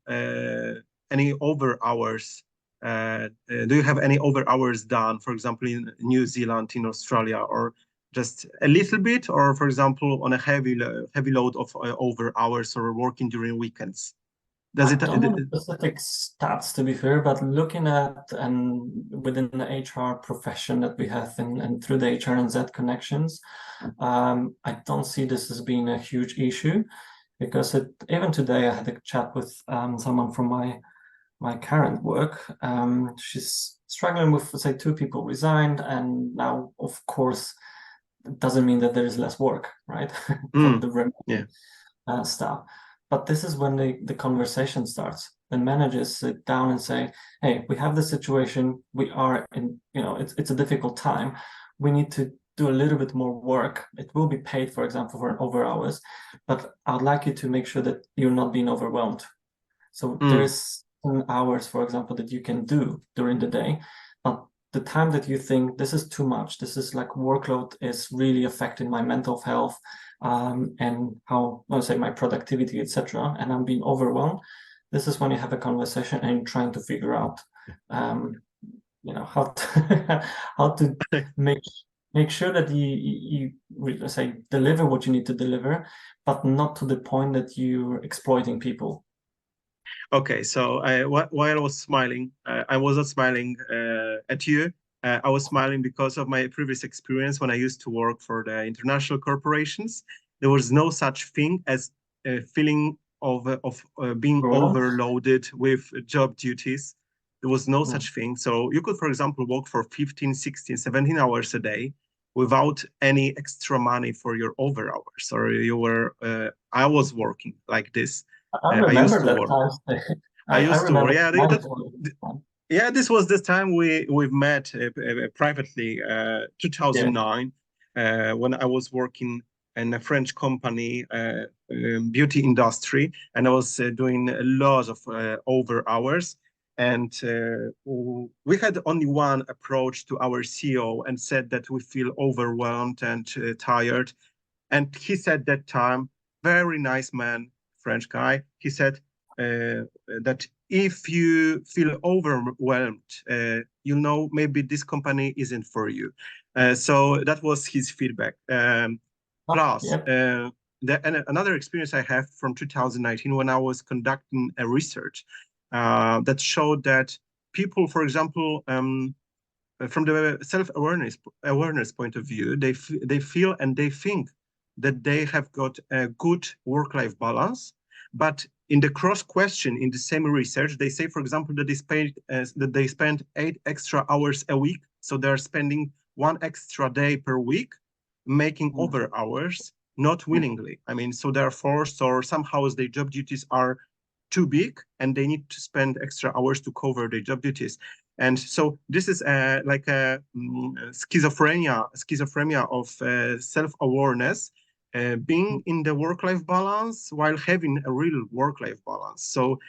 over hours? Do you have any over hours done, for example, in New Zealand, in Australia, or just a little bit, or for example, on a heavy load of over hours or working during weekends? I don't have specific stats, to be fair, but looking at and within the HR profession that we have and through the HR&Z connections, I don't see this as being a huge issue, because even today I had a chat with someone from my current work. She's struggling with, say, 2 people resigned, and now, of course, it doesn't mean that there is less work, right? For the remote staff. But this is when the conversation starts. The managers sit down and say, hey, we have this situation. We are in, it's a difficult time. We need to do a little bit more work. It will be paid, for example, for over hours, but I'd like you to make sure that you're not being overwhelmed. So there is hours, for example, that you can do during the day, but the time that you think this is too much, this is like workload is really affecting my mental health, and how, let's say, my productivity, etc., and I'm being overwhelmed, this is when you have a conversation and you're trying to figure out, how to make sure that you let's say, deliver what you need to deliver, but not to the point that you're exploiting people. Okay, so while I was smiling, I was not smiling at you. I was smiling because of my previous experience when I used to work for the international corporations. There was no such thing as a feeling of being overloaded with job duties. There was no such thing. So you could, for example, work for 15, 16, 17 hours a day without any extra money for your over hours. Or you were, I was working like this. I remember that time. I used to work. Yeah, this was the time we've met privately, 2009, when I was working in a French company, beauty industry, and I was doing a lot of over hours. And we had only one approach to our CEO and said that we feel overwhelmed and tired. And he said that time, very nice man, French guy, he said that if you feel overwhelmed, maybe this company isn't for you. So that was his feedback. Another experience I have from 2019 when I was conducting a research that showed that people, for example, from the self-awareness point of view, they feel and they think that they have got a good work-life balance, but in the cross question in the same research, they say, for example, that they spend 8 extra hours a week, so they're spending 1 extra day per week, making over hours, not willingly. I mean, so they're forced, or somehow their job duties are too big, and they need to spend extra hours to cover their job duties. And so this is like a schizophrenia of self-awareness, being in the work-life balance while having a real work-life balance. So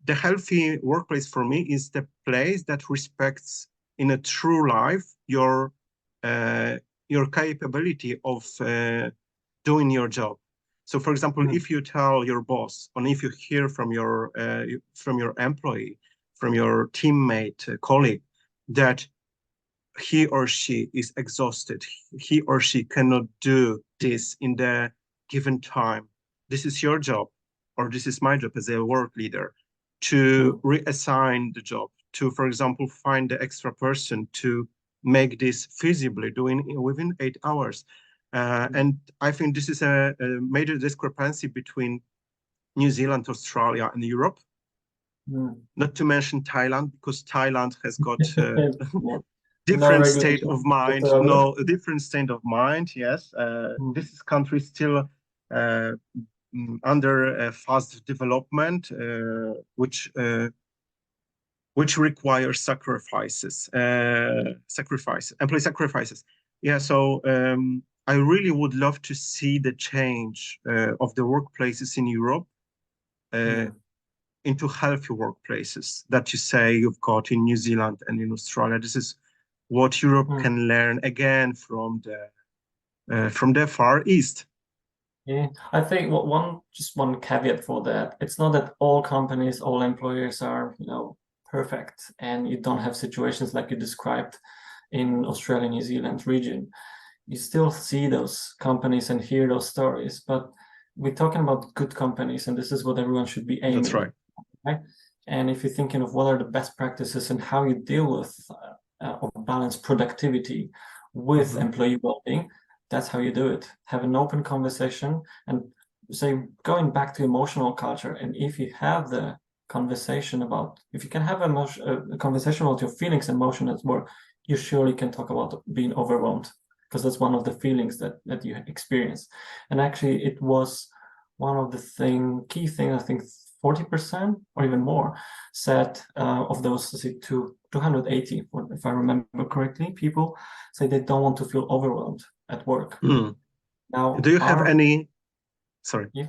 the healthy workplace for me is the place that respects in a true life your capability of doing your job. So, for example, if you tell your boss, or if you hear from your employee, from your teammate, colleague, that he or she is exhausted, he or she cannot do this in the given time. This is your job, or this is my job as a work leader, to reassign the job, to, for example, find the extra person to make this feasibly doing within 8 hours. And I think this is a major discrepancy between New Zealand, Australia, and Europe. Not to mention Thailand, because Thailand has got different state of mind. No, a different state of mind. Yes, this country is still under fast development, which requires sacrifices, employee sacrifices. Yeah, so I really would love to see the change of the workplaces in Europe into healthy workplaces that you say you've got in New Zealand and in Australia. This is what Europe can learn again from the Far East. Yeah, I think just one caveat for that. It's not that all companies, all employers are, perfect, and you don't have situations like you described in Australia, New Zealand region. You still see those companies and hear those stories, but we're talking about good companies, and this is what everyone should be aiming. That's right. Right? And if you're thinking of what are the best practices and how you deal with or balance productivity with employee well-being, that's how you do it. Have an open conversation and say, going back to emotional culture. And if you have the conversation about, if you can have a conversation about your feelings and emotion at work, you surely can talk about being overwhelmed, because that's one of the feelings that you experience. And actually, it was one of the key things, I think 40% or even more said of those, let's say 280, if I remember correctly, people say they don't want to feel overwhelmed at work. Now, do you have any? Sorry. Yeah,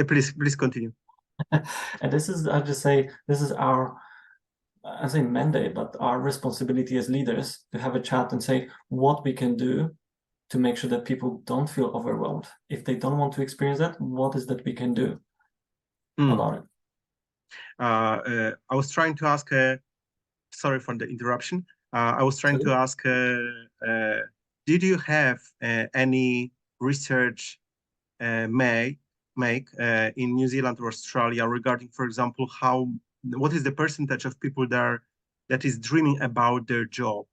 please continue. And this is, I just say, this is our, I say mandate, but our responsibility as leaders to have a chat and say what we can do to make sure that people don't feel overwhelmed. If they don't want to experience that, what is that we can do about it? I was trying to ask, sorry for the interruption. I was trying to ask, did you have any research make in New Zealand or Australia regarding, for example, what is the percentage of people there that is dreaming about their job?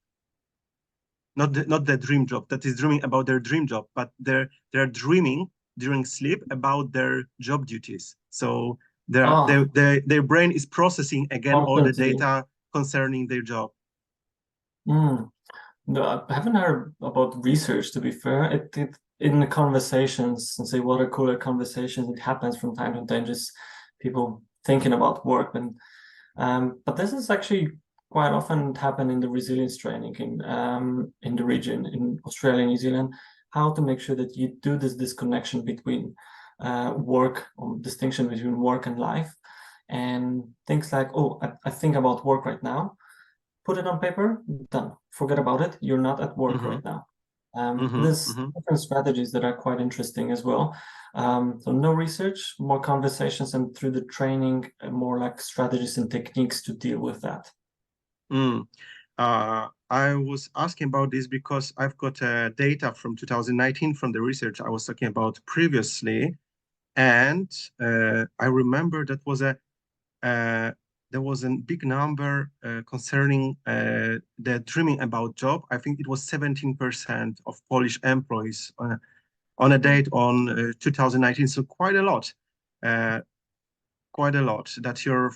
Not the dream job, that is dreaming about their dream job, but they're dreaming during sleep about their job duties. So their brain is processing again all the data concerning their job. No, I haven't heard about research, to be fair. It in the conversations, and say water cooler conversations, it happens from time to time, just people thinking about work. But this is actually quite often happen in the resilience training in the region, in Australia, New Zealand, how to make sure that you do this disconnection between work, or distinction between work and life, and things like, oh, I think about work right now, put it on paper, done, forget about it, you're not at work right now. There's different strategies that are quite interesting as well. So no research, more conversations, and through the training, more like strategies and techniques to deal with that. I was asking about this because I've got data from 2019 from the research I was talking about previously, and I remember that was there was a big number concerning the dreaming about job. I think it was 17% of Polish employees on a date on 2019. So quite a lot. That your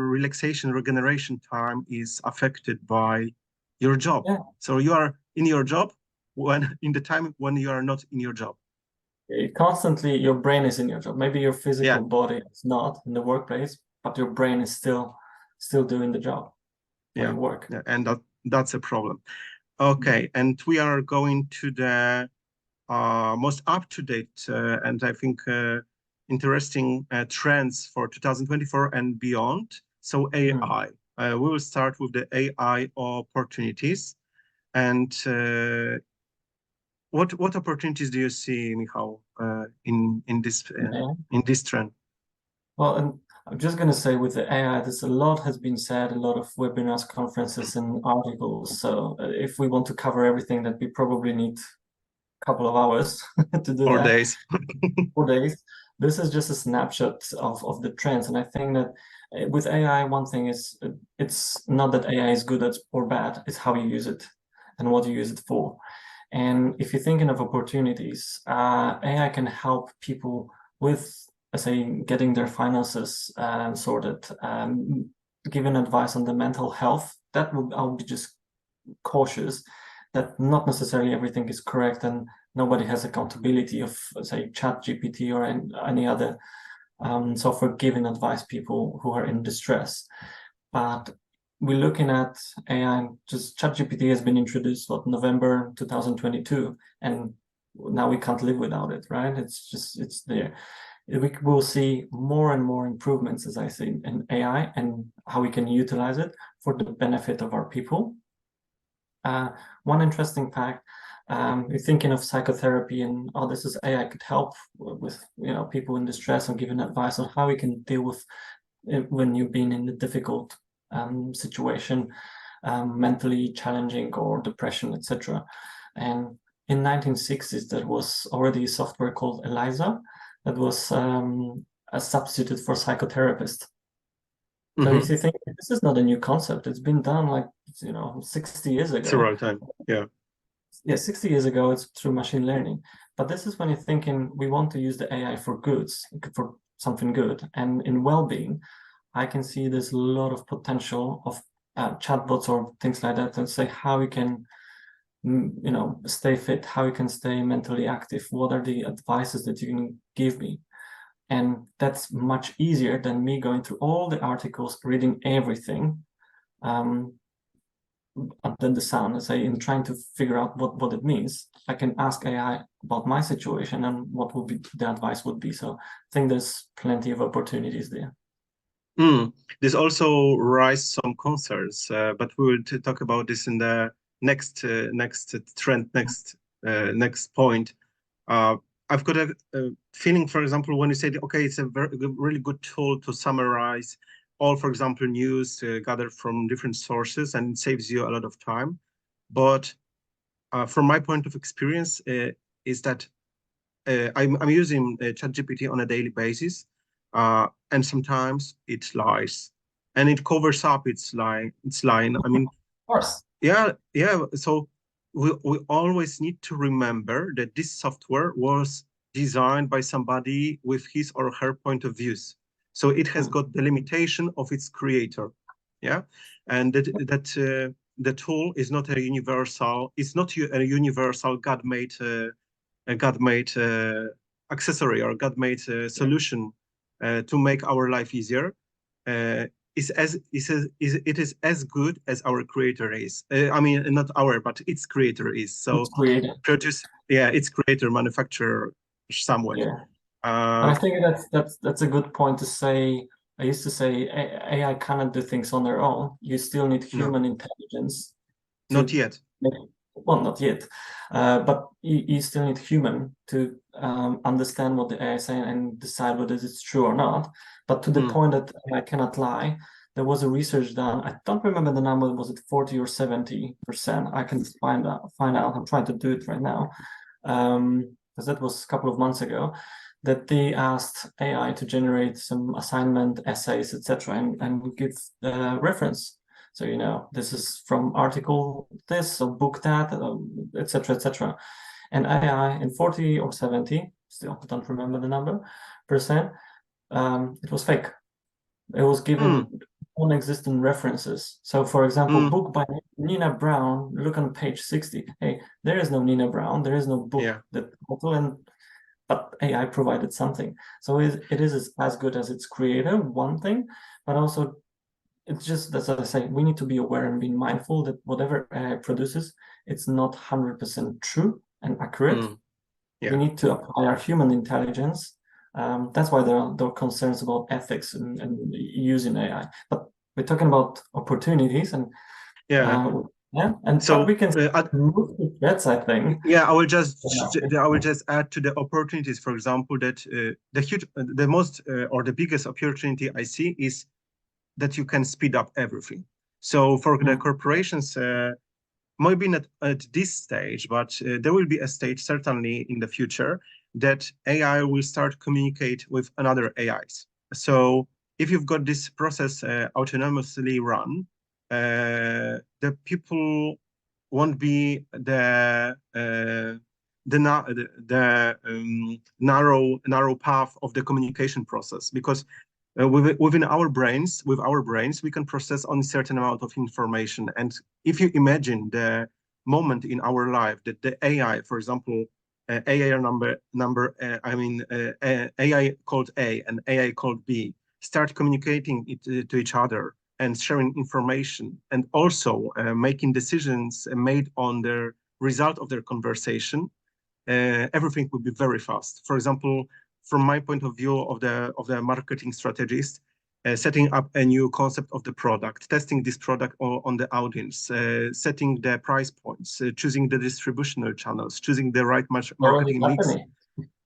relaxation regeneration time is affected by your job. So you are in your job in the time when you are not in your job. Constantly your brain is in your job. Maybe your physical body is not in the workplace, but your brain is still doing the job. my work. Yeah, and that's a problem. Okay, and we are going to the most up-to-date and I think interesting trends for 2024 and beyond. So AI. We will start with the AI opportunities. And what opportunities do you see, Michał, in this trend? Well, and I'm just going to say with the AI, there's a lot has been said, a lot of webinars, conferences, and articles. So if we want to cover everything, that we probably need a couple of hours to do Or that. days. 4 days. This is just a snapshot of the trends. And I think that with AI, one thing is it's not that AI is good or bad, it's how you use it and what you use it for. And if you're thinking of opportunities, AI can help people with, let's say, getting their finances sorted, giving advice on the mental health. I'll be just cautious that not necessarily everything is correct and nobody has accountability of, say, ChatGPT or any other software giving advice people who are in distress. But we're looking at AI, just ChatGPT has been introduced, November 2022, and now we can't live without it, right? It's there. We will see more and more improvements, as I say, in AI and how we can utilize it for the benefit of our people. One interesting fact, you're thinking of psychotherapy and, oh, this is AI could help with, people in distress and giving advice on how we can deal with it when you've been in a difficult situation, mentally challenging or depression, etc. And in 1960s, there was already a software called ELISA that was a substitute for psychotherapist. So if you think this is not a new concept, it's been done 60 years ago. Several times, yeah. Yeah, 60 years ago, it's through machine learning. But this is when you're thinking we want to use the AI for something good. And in well-being, I can see there's a lot of potential of chatbots or things like that, and say how we can, stay fit, how you can stay mentally active. What are the advices that you can give me? And that's much easier than me going through all the articles, reading everything under the sun, and trying to figure out what it means. I can ask AI about my situation and what would be the advice would be. So I think there's plenty of opportunities there. This also raises some concerns, but we will talk about this in the next trend, next point. I've got a feeling, for example, when you say, okay, it's a really good tool to summarize all, for example, news gathered from different sources, and it saves you a lot of time. But from my point of experience, is that I'm using ChatGPT on a daily basis, and sometimes it lies, and it covers up its lying. I mean, of course. Yeah. So we always need to remember that this software was designed by somebody with his or her point of views. So it has got the limitation of its creator. Yeah. And that the tool is not a universal, it's not a universal God-made accessory or God-made solution to make our life easier. It is as good as our creator is. I mean, not our, but its creator is. So its creator. Its creator, manufacturer, somewhat. Yeah. And I think that's a good point to say. I used to say AI cannot do things on their own. You still need human intelligence. Not yet. Well, not yet, but you still need human to understand what the AI is saying and decide whether it's true or not. But to the point that AI cannot lie, there was a research done. I don't remember the number. Was it 40 or 70%? I can find out. I'm trying to do it right now, because that was a couple of months ago. That they asked AI to generate some assignment essays, etc., and give reference. So, this is from article this or book that, etc., etc. And AI in 40 or 70, still don't remember the number, percent, it was fake. It was given non-existent references. So, for example, book by Nina Brown, look on page 60. Hey, there is no Nina Brown. There is no book but AI provided something. So it is as good as its creator, one thing, but also it's just, as I say, we need to be aware and be mindful that whatever AI produces, it's not 100% true and accurate. Yeah. We need to apply our human intelligence. That's why there are concerns about ethics and using AI. But we're talking about opportunities and So but we can move to threats, I think. yeah, I will just add to the opportunities. For example, that the most or the biggest opportunity I see is that you can speed up everything. So for the corporations, maybe not at this stage, but there will be a stage certainly in the future that AI will start communicate with another AIs. So if you've got this process autonomously run, the people won't be the narrow path of the communication process, because within our brains, we can process only certain amount of information. And if you imagine the moment in our life that the AI, for example, AI called A and AI called B, start communicating to each other and sharing information, and also making decisions made on the result of their conversation, everything will be very fast. For example, from my point of view of the marketing strategist, setting up a new concept of the product, testing this product on the audience, setting the price points, choosing the distributional channels, choosing the right marketing mix.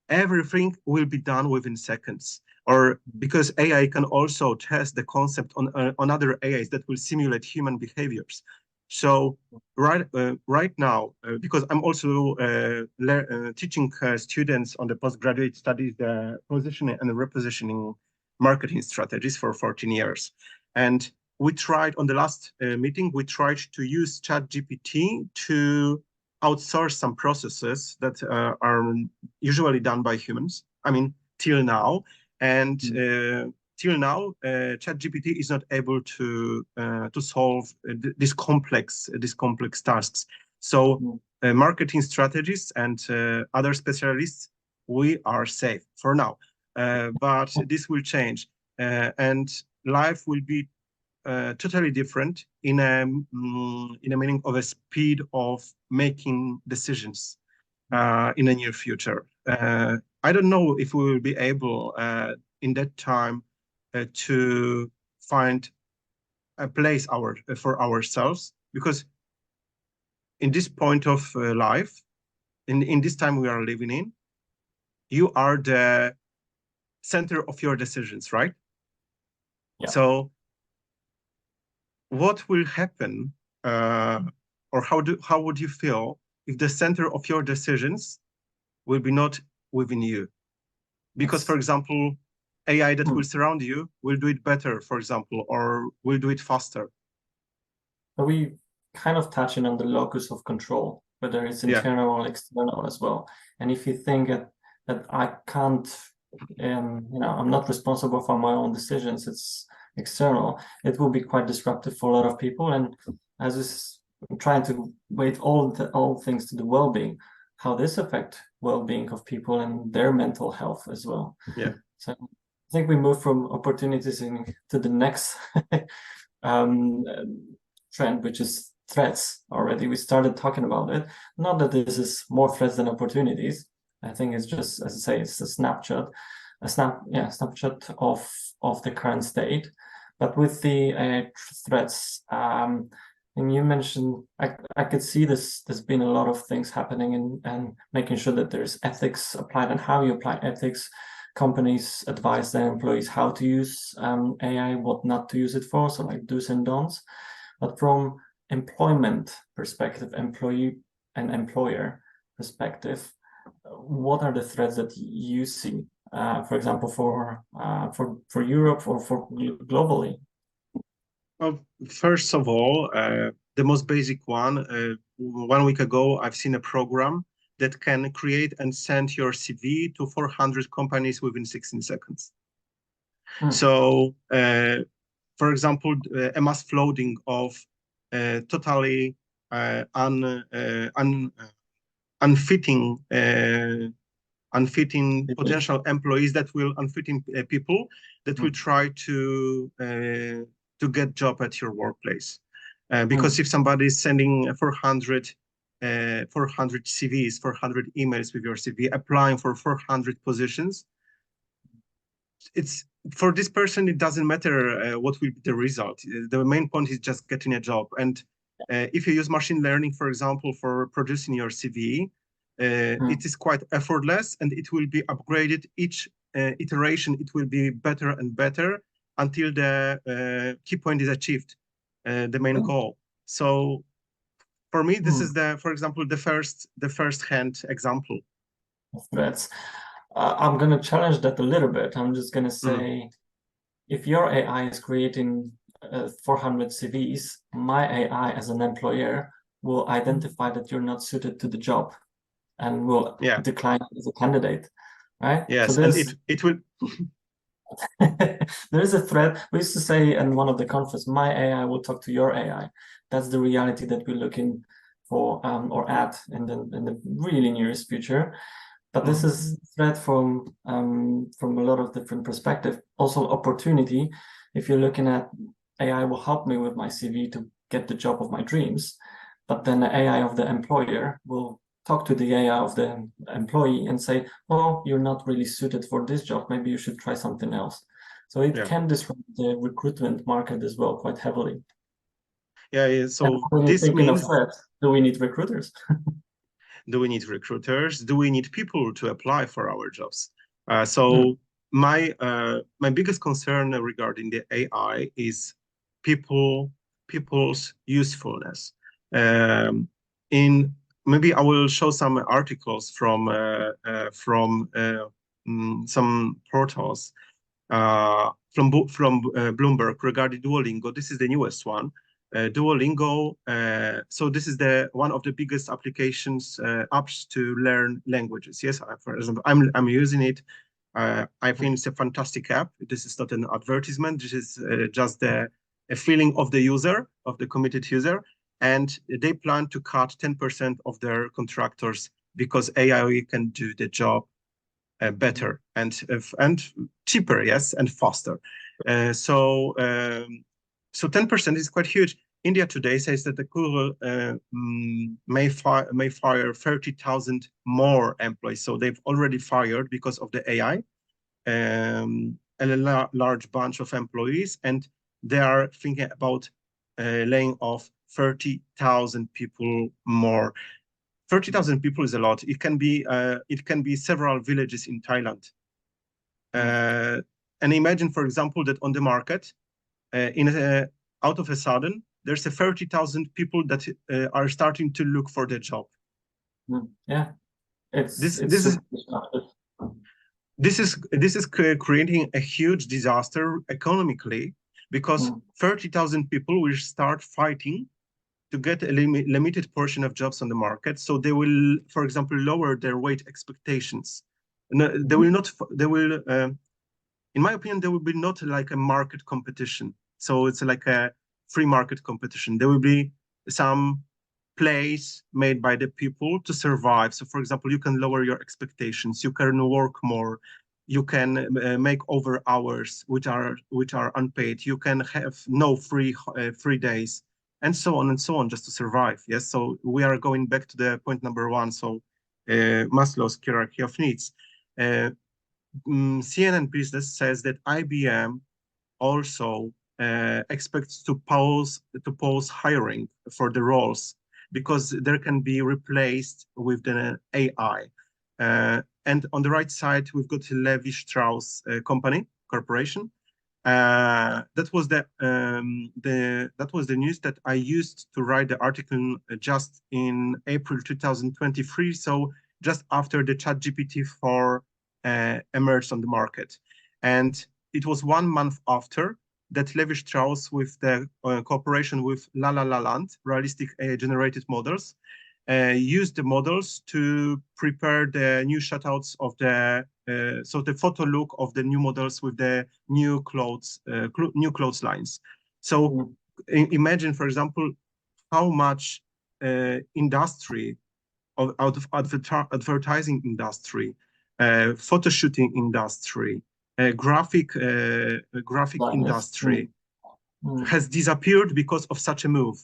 Everything will be done within seconds. Or because AI can also test the concept on other AIs that will simulate human behaviors. So right now, because I'm also teaching students on the postgraduate studies, the positioning and the repositioning marketing strategies for 14 years. And we tried on the last meeting, we tried to use ChatGPT to outsource some processes that are usually done by humans. I mean, till now. And till now, ChatGPT is not able to solve these complex tasks. So marketing strategists and other specialists, we are safe for now. But this will change, and life will be totally different in a meaning of a speed of making decisions in the near future. I don't know if we will be able in that time to find a place for ourselves, because in this point of life, in this time we are living in, you are the center of your decisions, right? Yeah. So what will happen, or how would you feel if the center of your decisions will be not within you? Because, for example, AI that will surround you will do it better, for example, or will do it faster. Are we kind of touching on the locus of control, whether it's internal or external as well? And if you think that I can't, I'm not responsible for my own decisions, it's external, it will be quite disruptive for a lot of people. And as is trying to weight all things to the well-being, how this affect well-being of people and their mental health as well. Yeah. So I think we move from opportunities to the next trend, which is threats. Already we started talking about it. Not that this is more threats than opportunities. I think it's just, as I say, it's a snapshot of the current state. But with the threats, and you mentioned, I could see there's been a lot of things happening and making sure that there's ethics applied and how you apply ethics. Companies advise their employees how to use AI, what not to use it for, so like do's and don'ts. But from employment perspective, employee and employer perspective, what are the threats that you see, for example, for Europe or for globally? Well, first of all, the most basic one, 1 week ago, I've seen a program that can create and send your CV to 400 companies within 16 seconds. So, for example, a mass flooding of totally unfitting potential employees, that will unfitting people that will try to to get job at your workplace. Because if somebody is sending 400 CVs, 400 emails with your CV, applying for 400 positions, it's for this person, it doesn't matter what will be the result. The main point is just getting a job. And if you use machine learning, for example, for producing your CV, it is quite effortless and it will be upgraded each iteration. It will be better and better until the key point is achieved, the main goal. So for me, this is for example, the first hand example. That's I'm going to challenge that a little bit. I'm just going to say, if your AI is creating 400 CVs, my AI as an employer will identify that you're not suited to the job and will decline as a candidate, right? Yes, so and it will. There is a thread. We used to say in one of the conferences, my AI will talk to your AI. That's the reality that we're looking for or at in the really nearest future. But this is threat from a lot of different perspectives. Also opportunity. If you're looking at AI will help me with my CV to get the job of my dreams, but then the AI of the employer will talk to the AI of the employee and say, well, you're not really suited for this job. Maybe you should try something else. So it can disrupt the recruitment market as well quite heavily. Yeah. So this means, of threat, do we need recruiters? Do we need recruiters? Do we need people to apply for our jobs? My biggest concern regarding the AI is people's usefulness. Maybe I will show some articles from some portals from Bloomberg regarding Duolingo. This is the newest one. Duolingo. So this is one of the biggest applications apps to learn languages. Yes, for example, I'm using it. I think it's a fantastic app. This is not an advertisement. This is just a feeling of the user, of the committed user, and they plan to cut 10% of their contractors because AI can do the job better and cheaper, yes, and faster. So 10% is quite huge. India today says that the Google may fire 30,000 more employees. So they've already fired because of the AI a large bunch of employees, and they are thinking about laying off 30,000 people more. 30,000 people is a lot. It can be several villages in Thailand. And imagine, for example, that on the market, out of a sudden, there's 30,000 people that are starting to look for the job. Yeah, this is creating a huge disaster economically because 30,000 people will start fighting to get a limited portion of jobs on the market. So they will, for example, lower their wage expectations. No, they will not. They will, in my opinion, there will be not like a market competition. So it's like a free market competition. There will be some place made by the people to survive. So, for example, you can lower your expectations. You can work more. You can make over hours, which are unpaid. You can have no free days, and so on, just to survive. Yes. So we are going back to the point number one. So Maslow's hierarchy of needs. CNN Business says that IBM also expects to pause hiring for the roles because there can be replaced with the AI. And on the right side, we've got Levi Strauss corporation. That was the news that I used to write the article just in April 2023. So just after the ChatGPT 4 emerged on the market, and it was 1 month after that Levi Strauss, with the cooperation with La La Land, realistic generated models, used the models to prepare the new shutouts of the photo look of the new models with the new clothes lines. So imagine, for example, how much industry out of advertising industry, photo shooting industry, graphic industry, has disappeared because of such a move.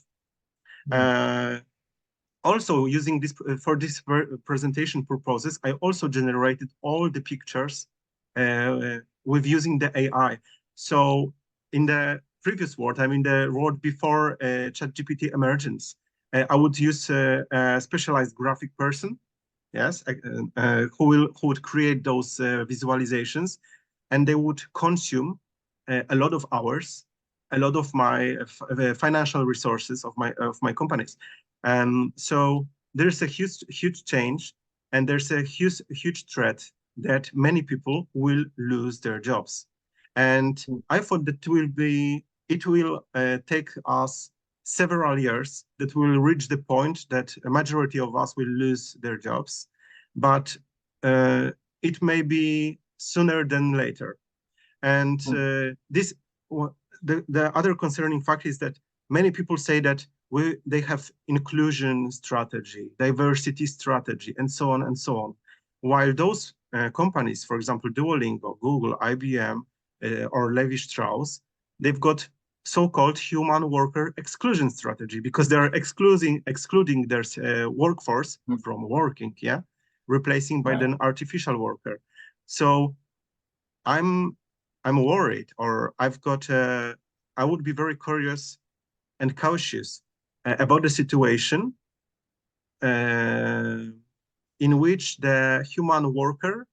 Also, using this for this presentation purposes, I also generated all the pictures with using the AI. So in the previous world, I mean the world before ChatGPT emergence, I would use a specialized graphic person, yes, who would create those visualizations, and they would consume a lot of hours, a lot of my financial resources of my companies. So there's a huge change, and there's a huge threat that many people will lose their jobs. And I thought that it will take us several years that we'll reach the point that a majority of us will lose their jobs, but it may be sooner than later. And the other concerning fact is that many people say that they have inclusion strategy, diversity strategy, and so on and so on. While those companies, for example, Duolingo, Google, IBM, or Levi Strauss, they've got so-called human worker exclusion strategy because they're excluding their workforce from working, yeah, replacing by an artificial worker. So I'm worried, or I would be very curious and cautious about the situation in which the human worker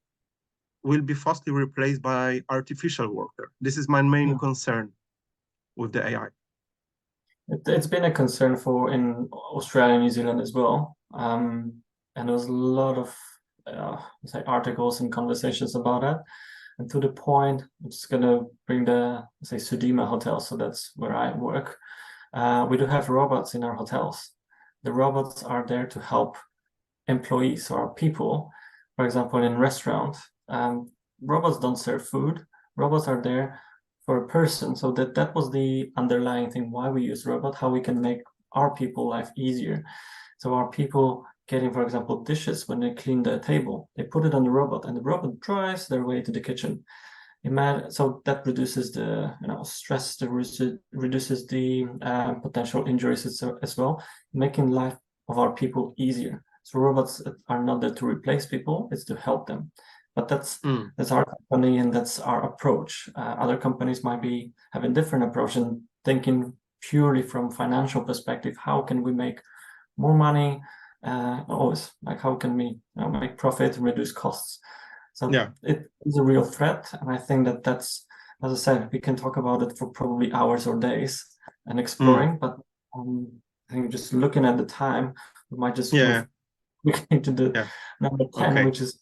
will be fastly replaced by artificial worker. This is my main concern with the AI. It's been a concern in Australia and New Zealand as well. And there was a lot of say articles and conversations about that. And to the point, I'm just gonna bring the Sudima hotel. So that's where I work. We do have robots in our hotels. The robots are there to help employees or people. For example, in restaurants, robots don't serve food. Robots are there for a person. So that was the underlying thing why we use robot, how we can make our people life easier. So our people getting, for example, dishes when they clean the table, they put it on the robot, and the robot drives their way to the kitchen. So that reduces the stress, reduces the potential injuries as well, making life of our people easier. So robots are not there to replace people; it's to help them. But that's our company, and that's our approach. Other companies might be having different approach and thinking purely from financial perspective. How can we make more money? Always like how can we make profit and reduce costs? So it is a real threat, and I think that's, as I said, we can talk about it for probably hours or days and exploring. But I think just looking at the time, we might just move quickly to the number 10, which is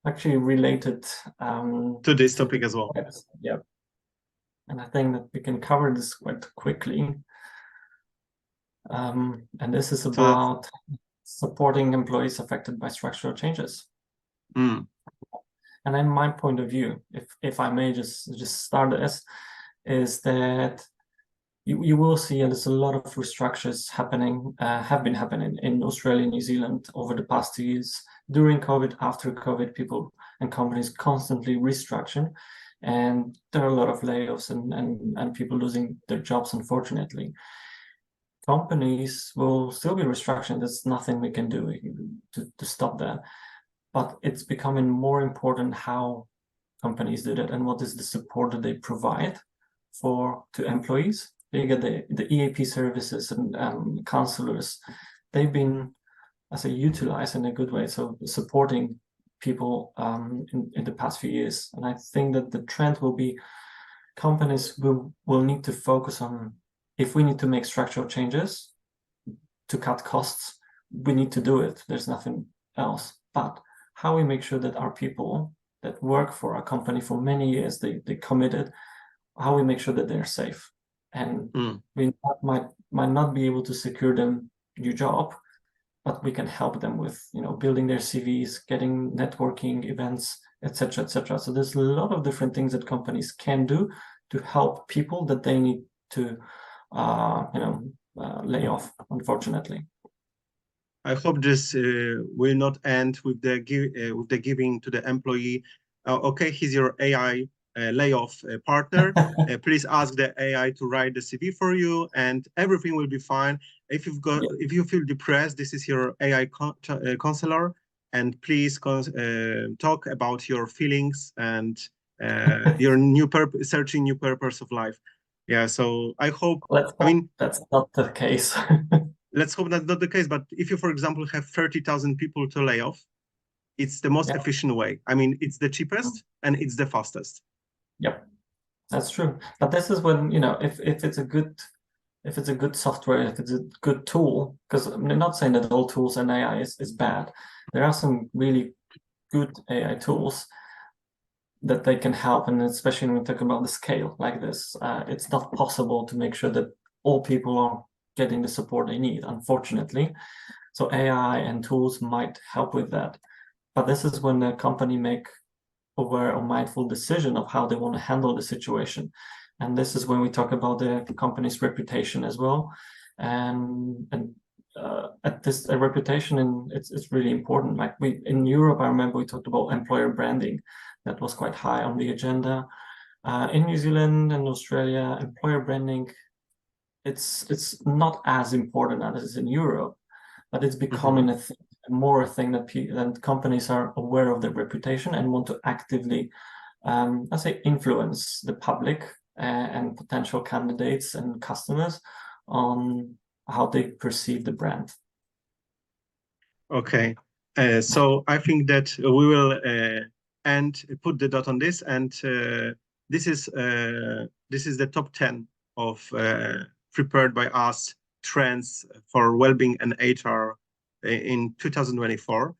actually related to this topic as well. Yeah, and I think that we can cover this quite quickly. And this is about supporting employees affected by structural changes. And in my point of view, if I may just start this, is that you will see, and there's a lot of restructures happening, have been happening in Australia and New Zealand over the past 2 years. During COVID, after COVID, people and companies constantly restructuring, and there are a lot of layoffs and people losing their jobs, unfortunately. Companies will still be restructuring. There's nothing we can do to stop that. But it's becoming more important how companies do that and what is the support that they provide to employees. You get the EAP services and counselors. They've been, I say, utilized in a good way, so supporting people in the past few years. And I think that the trend will be companies will need to focus on, if we need to make structural changes to cut costs, we need to do it. There's nothing else. But how we make sure that our people that work for our company for many years, they committed, how we make sure that they're safe. And we might not be able to secure them a new job, but we can help them with building their CVs, getting networking events, etc., etc. So there's a lot of different things that companies can do to help people that they need to lay off, unfortunately. I hope this will not end with the giving to the employee. Okay, here's your AI layoff partner, please ask the AI to write the CV for you, and everything will be fine. If you feel depressed, this is your AI counselor, and please talk about your feelings and your searching new purpose of life. Yeah, so I hope. That's not the case. Let's hope that's not the case. But if you, for example, have 30,000 people to lay off, it's the most efficient way. It's the cheapest and it's the fastest. Yep, that's true. But this is when, if it's a good software, if it's a good tool, because I'm not saying that all tools and AI is bad. There are some really good AI tools that they can help, and especially when we talk about the scale like this, it's not possible to make sure that all people are getting the support they need, unfortunately. So AI and tools might help with that. But this is when the company make aware or mindful decision of how they want to handle the situation. And this is when we talk about the company's reputation as well. And at this reputation, and it's really important. Like in Europe, I remember we talked about employer branding. That was quite high on the agenda. In New Zealand and Australia, employer branding, it's not as important as it is in Europe, but it's becoming a thing that companies are aware of their reputation and want to actively, I say, influence the public and potential candidates and customers on how they perceive the brand. Okay, so I think that we will put the dot on this, and this is the top 10 of prepared by us trends for well-being and HR in 2024.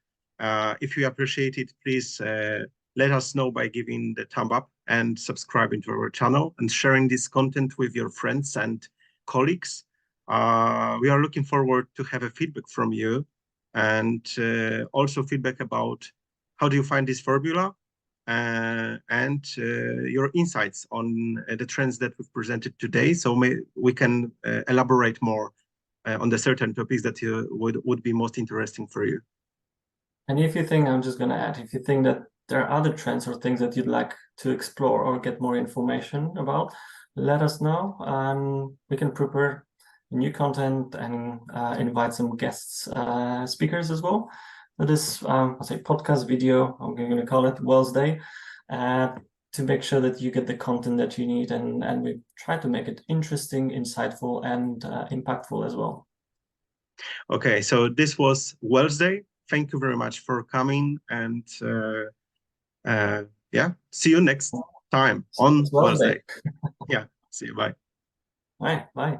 If you appreciate it, please let us know by giving the thumb up and subscribing to our channel and sharing this content with your friends and colleagues. We are looking forward to have a feedback from you, and also feedback about how do you find this formula, and your insights on the trends that we've presented today, so we can elaborate more on the certain topics that would be most interesting for you. And if you think, I'm just going to add, if you think that there are other trends or things that you'd like to explore or get more information about, let us know. We can prepare new content and invite some guests, speakers as well. For this, I'll say podcast video, I'm going to call it Wellsday, to make sure that you get the content that you need, and we try to make it interesting, insightful, and impactful as well. Okay, so this was Wellsday. Thank you very much for coming, and yeah, see you next time on Wellsday. Yeah, see you. Bye. Bye.